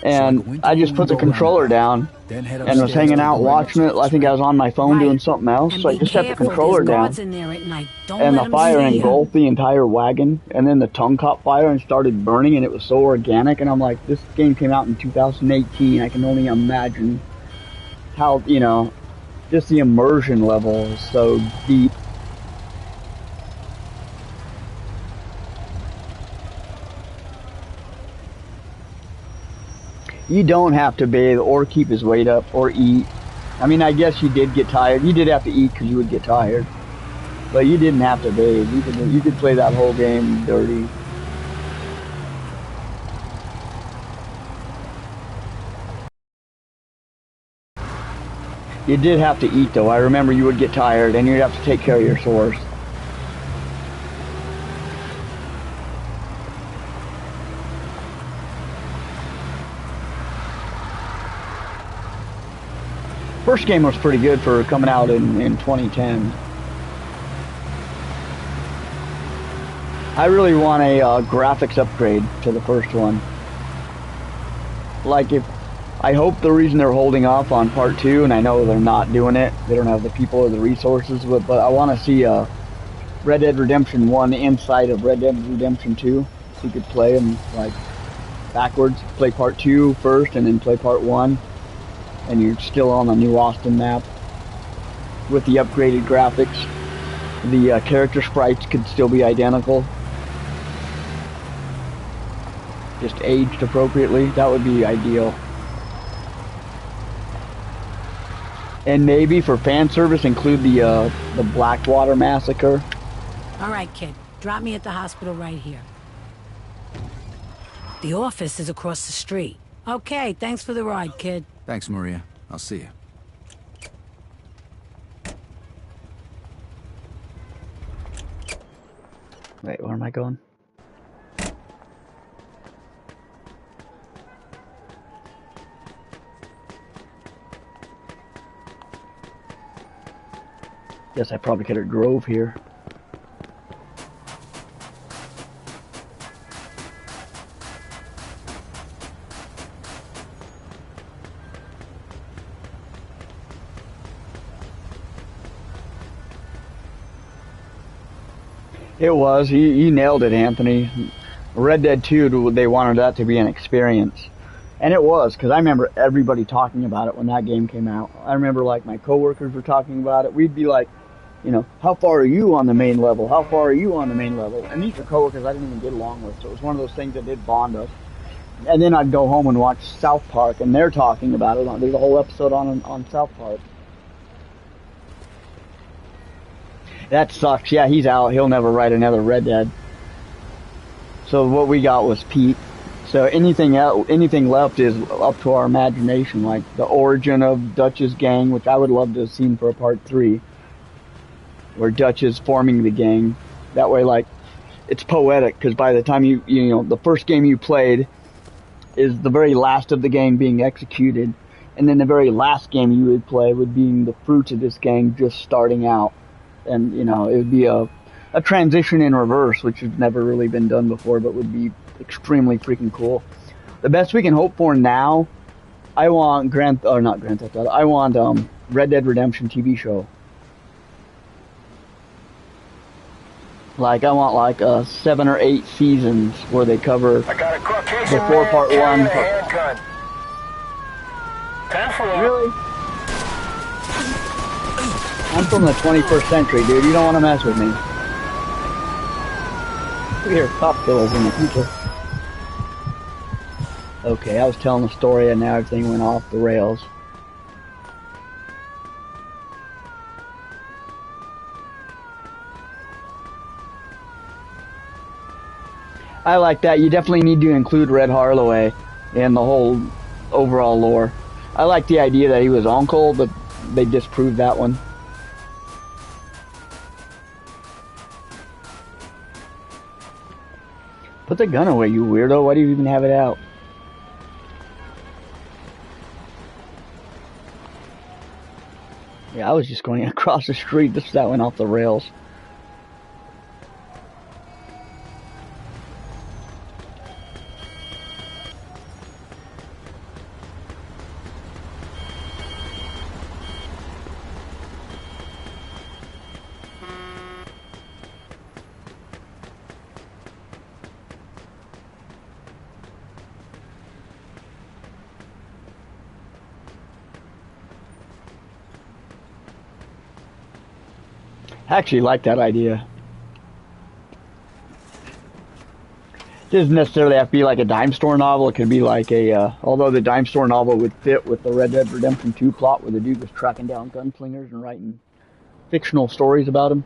and I just put the go around controller the back, down then head and was upstairs hanging to out the watching it. I think I was on my phone doing something else, And so I be just set the careful, controller there's down. guards in there at night. Don't And let the them fire see you. engulfed the entire wagon, and then the tongue caught fire and started burning, and it was so organic, and I'm like, this game came out in 2018, I can only imagine how, you know, just the immersion level is so deep. You don't have to bathe or keep his weight up or eat. I mean, I guess you did get tired. You did have to eat because you would get tired. But you didn't have to bathe. You could play that whole game dirty. You did have to eat, though. I remember you would get tired and you'd have to take care of your sores. First game was pretty good for coming out in 2010. I really want a graphics upgrade to the first one. Like, I hope the reason they're holding off on part 2, and I know they're not doing it, they don't have the people or the resources, but I want to see Red Dead Redemption 1 inside of Red Dead Redemption 2, so you could play them like backwards, play part 2 first and then play part 1, and you're still on the New Austin map with the upgraded graphics. The character sprites could still be identical, just aged appropriately. That would be ideal. And maybe for fan service, include the Blackwater Massacre. All right, kid. Drop me at the hospital right here. The office is across the street. Okay, thanks for the ride, kid. Thanks, Maria. I'll see you. Wait, where am I going? Guess I probably could have drove here. It was. He nailed it, Anthony. Red Dead 2, they wanted that to be an experience. And it was, because I remember everybody talking about it when that game came out. I remember, like, my coworkers were talking about it. We'd be like, you know, how far are you on the main level? How far are you on the main level? And these are coworkers I didn't even get along with, so it was one of those things that did bond us. And then I'd go home and watch South Park, and they're talking about it. There's a whole episode on South Park. That sucks. Yeah, he's out. He'll never write another Red Dead. So what we got was Pete. So anything left is up to our imagination, like the origin of Dutch's gang, which I would love to have seen for a part 3, where Dutch is forming the gang. That way, like, it's poetic, because by the time you know, the first game you played is the very last of the gang being executed, and then the very last game you would play would be the fruits of this gang just starting out. And, you know, it would be a transition in reverse, which has never really been done before, but would be extremely freaking cool. The best we can hope for now, I want I want Red Dead Redemption TV show. Like, I want like 7 or 8 seasons where they cover before part 1. Really? I'm from the 21st century, dude. You don't want to mess with me. We hear cop killers in the future. Okay, I was telling the story and now everything went off the rails. I like that. You definitely need to include Red Harloway in the whole overall lore. I like the idea that he was uncle, but they disproved that one. Put the gun away, you weirdo. Why do you even have it out? Yeah, I was just going across the street. That went off the rails. I actually like that idea. It doesn't necessarily have to be like a dime store novel. It could be like a, although the dime store novel would fit with the Red Dead Redemption 2 plot where the dude was tracking down gunslingers and writing fictional stories about them.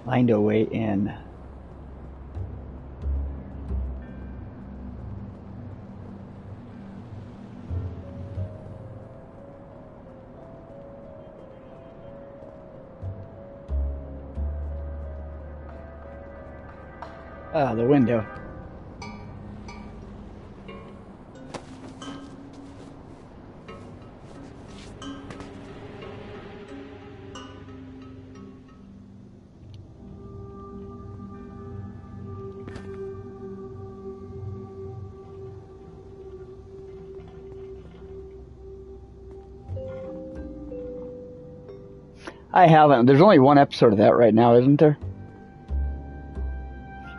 Find a way in. Ah, the window. I haven't. There's only one episode of that right now, isn't there?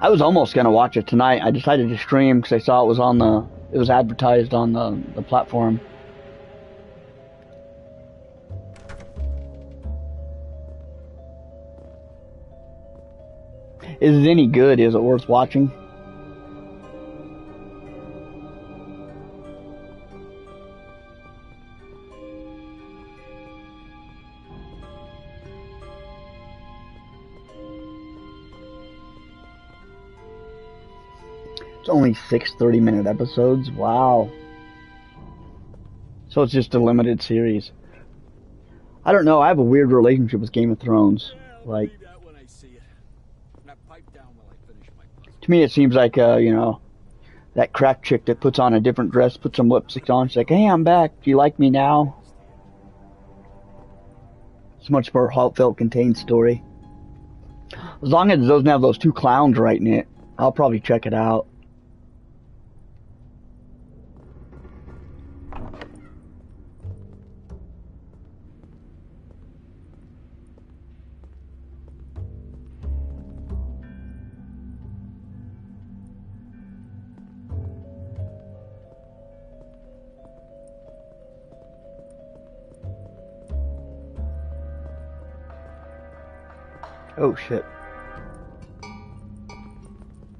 I was almost going to watch it tonight. I decided to stream because I saw it was advertised on the platform. Is it any good? Is it worth watching? It's only 6 30-minute episodes. Wow. So it's just a limited series. I don't know. I have a weird relationship with Game of Thrones. Like, to me, it seems like, you know, that crack chick that puts on a different dress, puts some lipstick on. She's like, hey, I'm back. Do you like me now? It's a much more heartfelt, contained story. As long as it doesn't have those two clowns writing it, I'll probably check it out. Oh shit.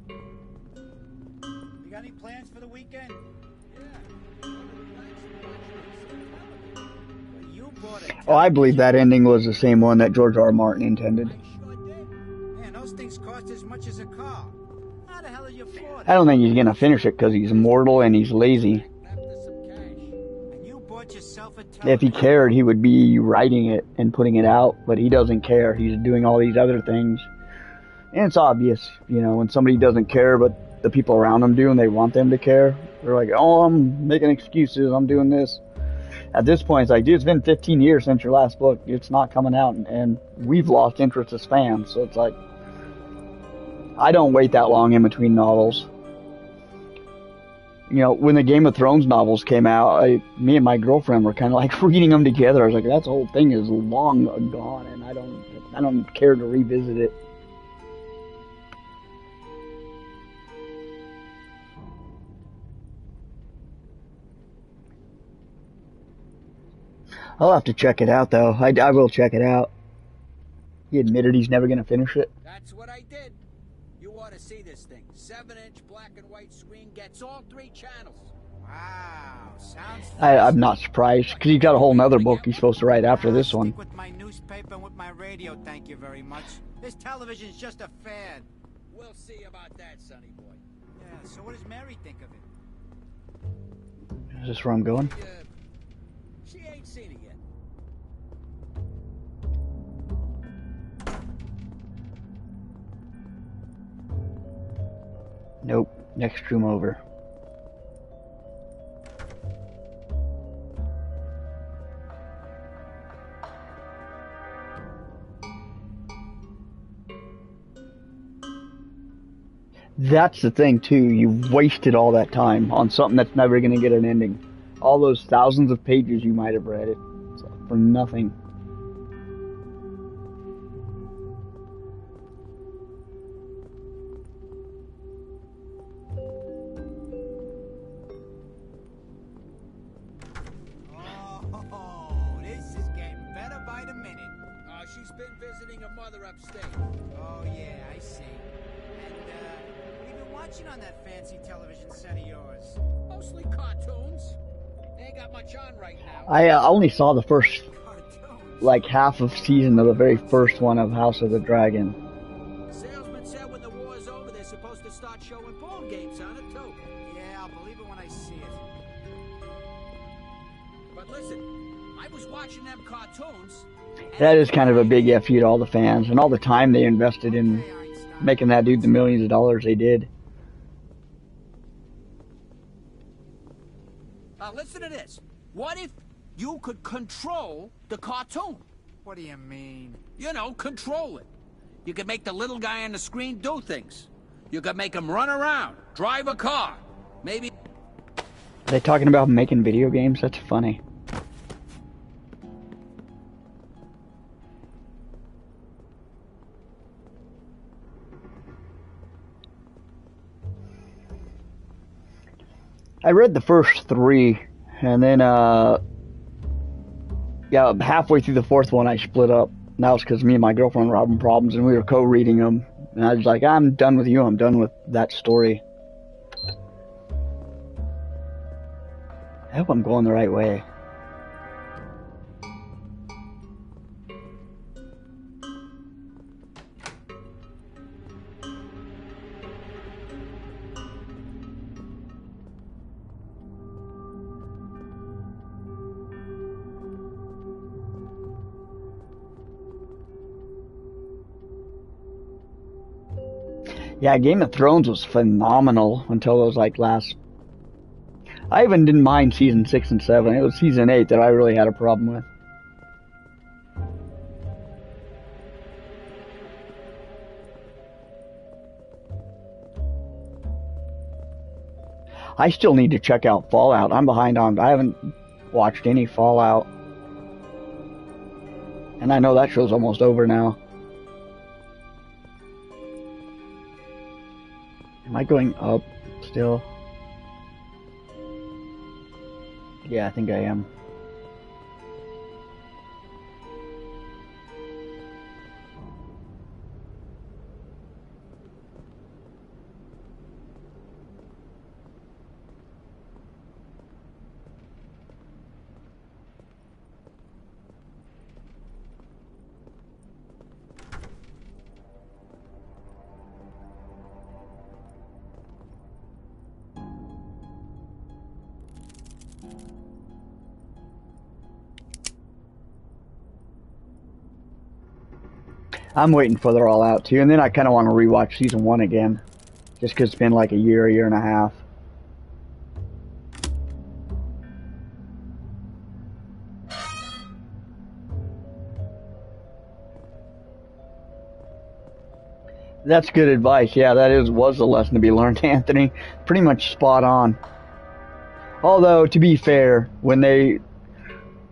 You got any plans for the weekend? Oh, I believe that ending was the same one that George R. R. Martin intended. Man, those things cost as much as a car. How the hell are you afford it? I don't think he's gonna finish it because he's immortal and he's lazy. If he cared, he would be writing it and putting it out, but he doesn't care. He's doing all these other things. And it's obvious, you know, when somebody doesn't care, but the people around them do and they want them to care, they're like, oh, I'm making excuses, I'm doing this. At this point, it's like, dude, it's been 15 years since your last book. It's not coming out, and we've lost interest as fans, so it's like, I don't wait that long in between novels. You know, when the Game of Thrones novels came out, me and my girlfriend were kind of like reading them together. I was like, that whole thing is long gone, and I don't care to revisit it. I'll have to check it out, though. I will check it out. He admitted he's never going to finish it. That's what I did. You ought to see this thing. 7-inch black and white screen gets all 3 channels. Wow, sounds... I'm not surprised, because he's got a whole nother book he's supposed to write after this one. With my newspaper and with my radio, thank you very much. This television's just a fad. We'll see about that, sonny boy. Yeah, so what does Mary think of it? Is this where I'm going? She ain't seen it yet. Nope. Next room over. That's the thing, too. You've wasted all that time on something that's never going to get an ending. All those thousands of pages you might have read, it's for nothing. Oh, this is getting better by the minute. She's been visiting her mother upstate. Oh, yeah, I see. And, you've been watching on that fancy television set of yours? Mostly cartoons. Ain't got much on right now. I only saw the first, like, half of season of the very first one of House of the Dragon. The salesman said when the war's over, they're supposed to start showing ball games on it, too. Yeah, I'll believe it when I see it. But listen, I was watching them cartoons. That is kind of a big F you to all the fans and all the time they invested in making that dude the millions of dollars they did. Listen to this. What if you could control the cartoon? What do you mean? You know, control it. You could make the little guy on the screen do things. You could make him run around, drive a car, maybe... Are they talking about making video games? That's funny. I read the first 3, and then, yeah, halfway through the 4th one, I split up. And that was because me and my girlfriend were having problems, and we were co-reading them. And I was like, I'm done with you. I'm done with that story. I hope I'm going the right way. Yeah, Game of Thrones was phenomenal until those like last. I even didn't mind season 6 and 7. It was season 8 that I really had a problem with. I still need to check out Fallout. I'm behind on. I haven't watched any Fallout. And I know that show's almost over now. Am I going up still? Yeah, I think I am. I'm waiting for they're all out too, and then I kind of want to rewatch season 1 again, just because it's been like a year and a half. That's good advice. Yeah, that was the lesson to be learned, Anthony. Pretty much spot on. Although, to be fair, when they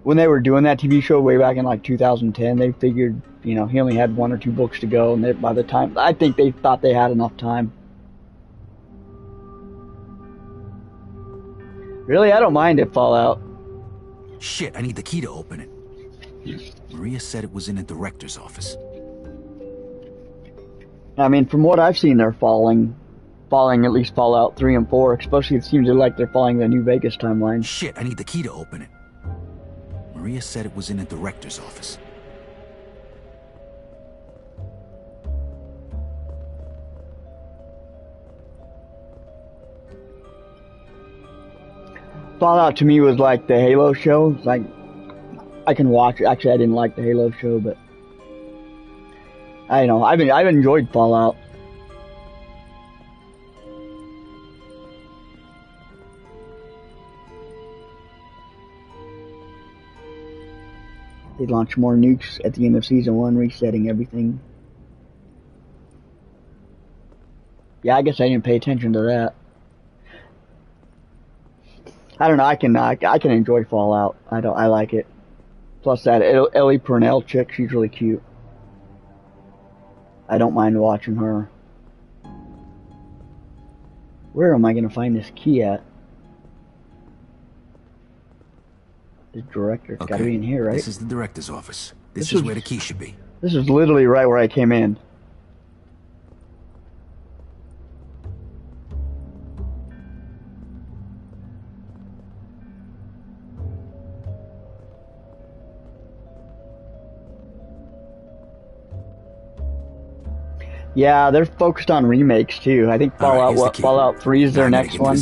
were doing that TV show way back in like 2010, they figured, you know, he only had 1 or 2 books to go, and by the time, I think they thought they had enough time. Really, I don't mind it, Fallout. Shit, I need the key to open it. Maria said it was in a director's office. I mean, from what I've seen, they're following at least Fallout 3 and 4, especially it seems like they're following the New Vegas timeline. Shit, I need the key to open it. Maria said it was in a director's office. Fallout to me was like the Halo show. It's like, I can watch it. Actually, I didn't like the Halo show, but I don't know. I've enjoyed Fallout. They launched more nukes at the end of season 1, resetting everything. Yeah, I guess I didn't pay attention to that. I don't know. I can enjoy Fallout. I like it. Plus that Ellie Purnell chick, she's really cute. I don't mind watching her. Where am I going to find this key at? The director. It's got to be in here, right? This is the director's office. This is where the key should be. This is literally right where I came in. Yeah, they're focused on remakes too. I think Fallout 3 is their next one.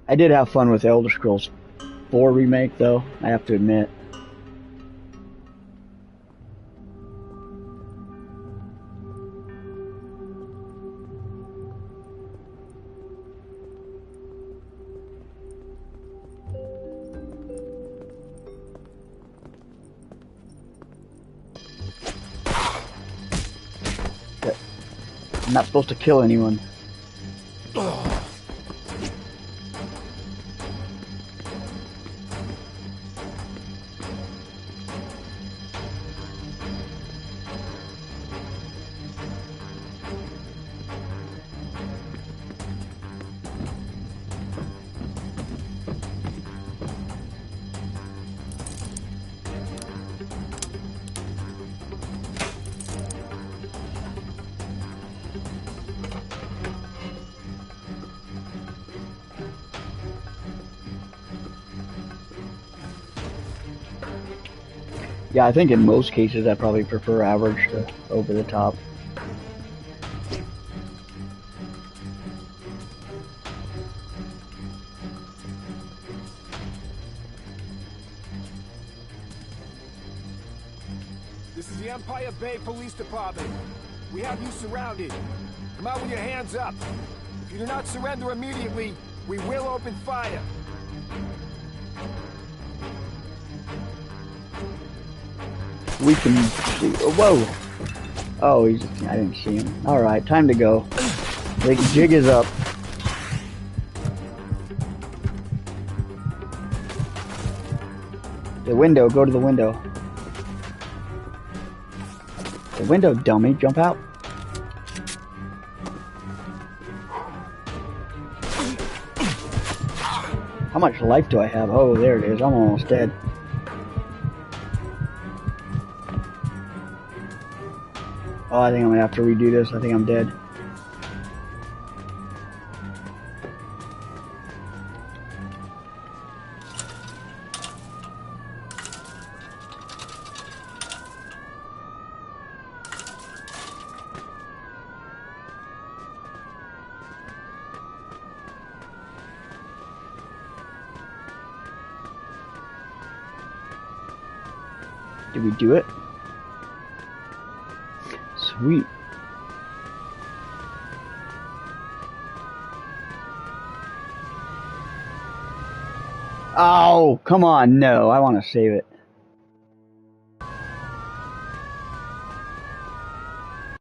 I did have fun with Elder Scrolls 4 remake though, I have to admit. I'm not supposed to kill anyone. Yeah, I think in most cases I probably prefer average to over the top. This is the Empire Bay Police Department. We have you surrounded. Come out with your hands up. If you do not surrender immediately, we will open fire. We can see. Whoa! Oh, I didn't see him. Alright, time to go. The jig is up. The window, go to the window. The window, dummy, jump out. How much life do I have? Oh, there it is. I'm almost dead. Oh, I think I'm gonna have to redo this. I think I'm dead. Did we do it? Sweet. Oh, come on, no, I want to save it.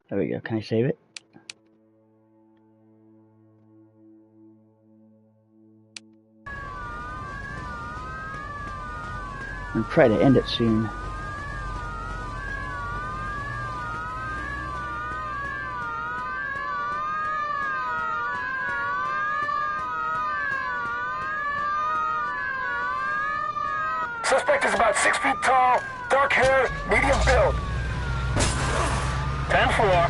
There we go, can I save it? And try to end it soon. Suspect is about 6 feet tall, dark hair, medium build. 10-4.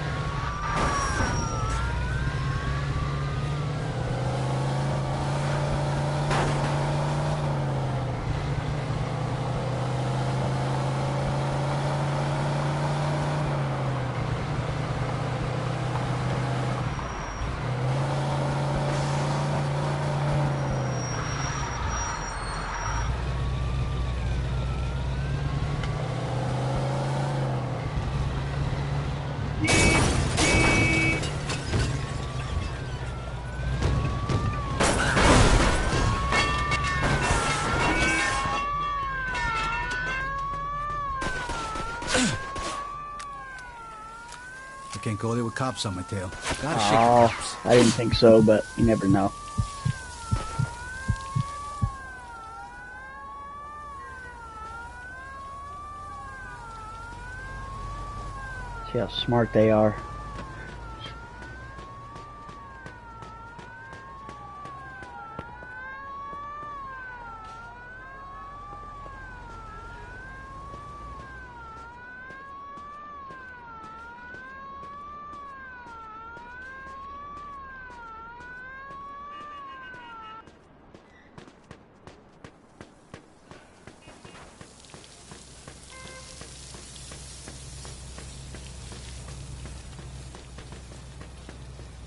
Can't go there with cops on my tail. Gotta shake the cops. I didn't think so, but you never know. See how smart they are.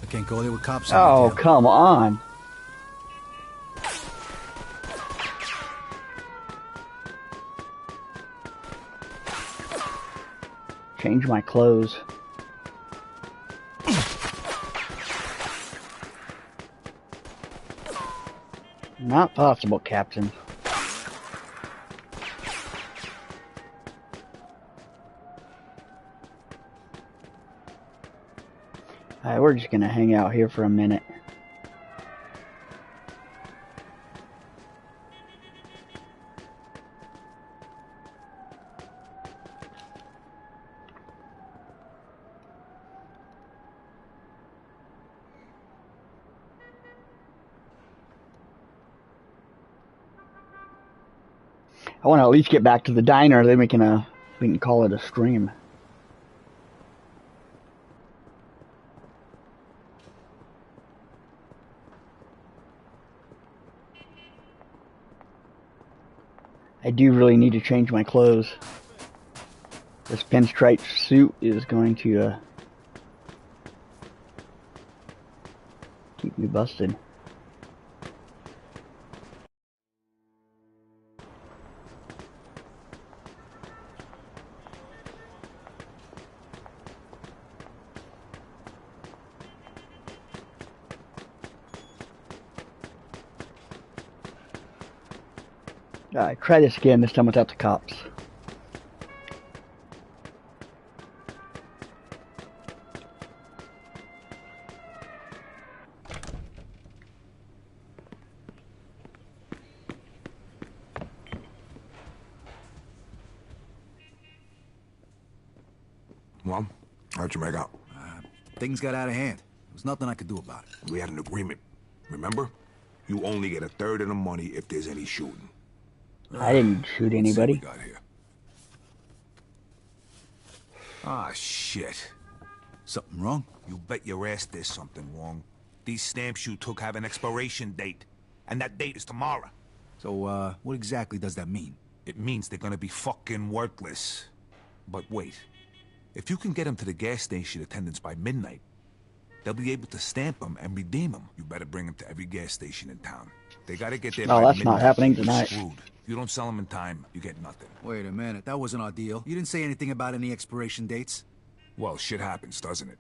I can't go there with cops on my Oh, tail. come on. Change my clothes. Not possible, Captain. Alright, we're just gonna hang out here for a minute. I want to at least get back to the diner, then we can call it a stream. I do really need to change my clothes. This pinstripe suit is going to keep me busted. Alright, try this again, this time without the cops. Well, how'd you make out? Things got out of hand. There was nothing I could do about it. We had an agreement. Remember? You only get a third of the money if there's any shooting. I didn't shoot anybody. Let's see what we got here. Ah, shit. Something wrong? You bet your ass there's something wrong. These stamps you took have an expiration date. And that date is tomorrow. So, what exactly does that mean? It means they're gonna be fucking worthless. But wait. If you can get them to the gas station attendants by midnight, they'll be able to stamp them and redeem them. You better bring them to every gas station in town. They gotta get there by that's midnight. not happening You're tonight. screwed. If you don't sell them in time, you get nothing. Wait a minute, that wasn't our deal. You didn't say anything about any expiration dates? Well, shit happens, doesn't it?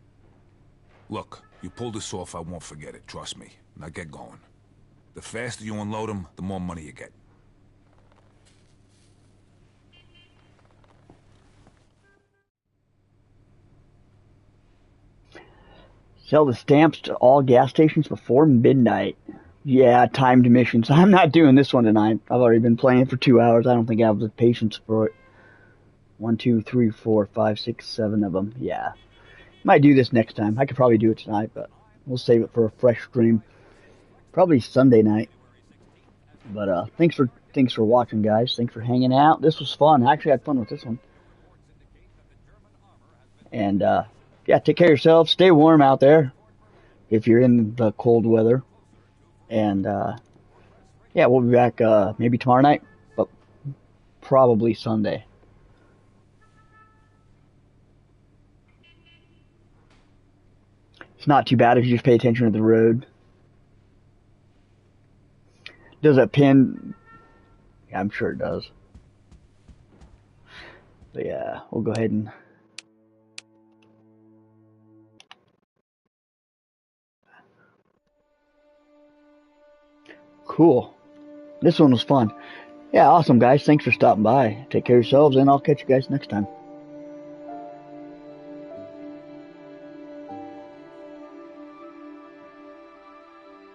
Look, you pull this off, I won't forget it, trust me. Now get going. The faster you unload them, the more money you get. Sell the stamps to all gas stations before midnight. Yeah, timed missions. I'm not doing this one tonight. I've already been playing for 2 hours. I don't think I have the patience for it. 1, 2, 3, 4, 5, 6, 7 of them. Yeah. Might do this next time. I could probably do it tonight, but we'll save it for a fresh stream. Probably Sunday night. But thanks for watching, guys. Thanks for hanging out. This was fun. I actually had fun with this one. And yeah, take care of yourselves. Stay warm out there if you're in the cold weather. And yeah, we'll be back maybe tomorrow night, but probably Sunday. It's not too bad if you just pay attention to the road. Does it pin? Yeah, I'm sure it does. But yeah, we'll go ahead and... Cool. This one was fun. Yeah, awesome, guys. Thanks for stopping by. Take care of yourselves, and I'll catch you guys next time.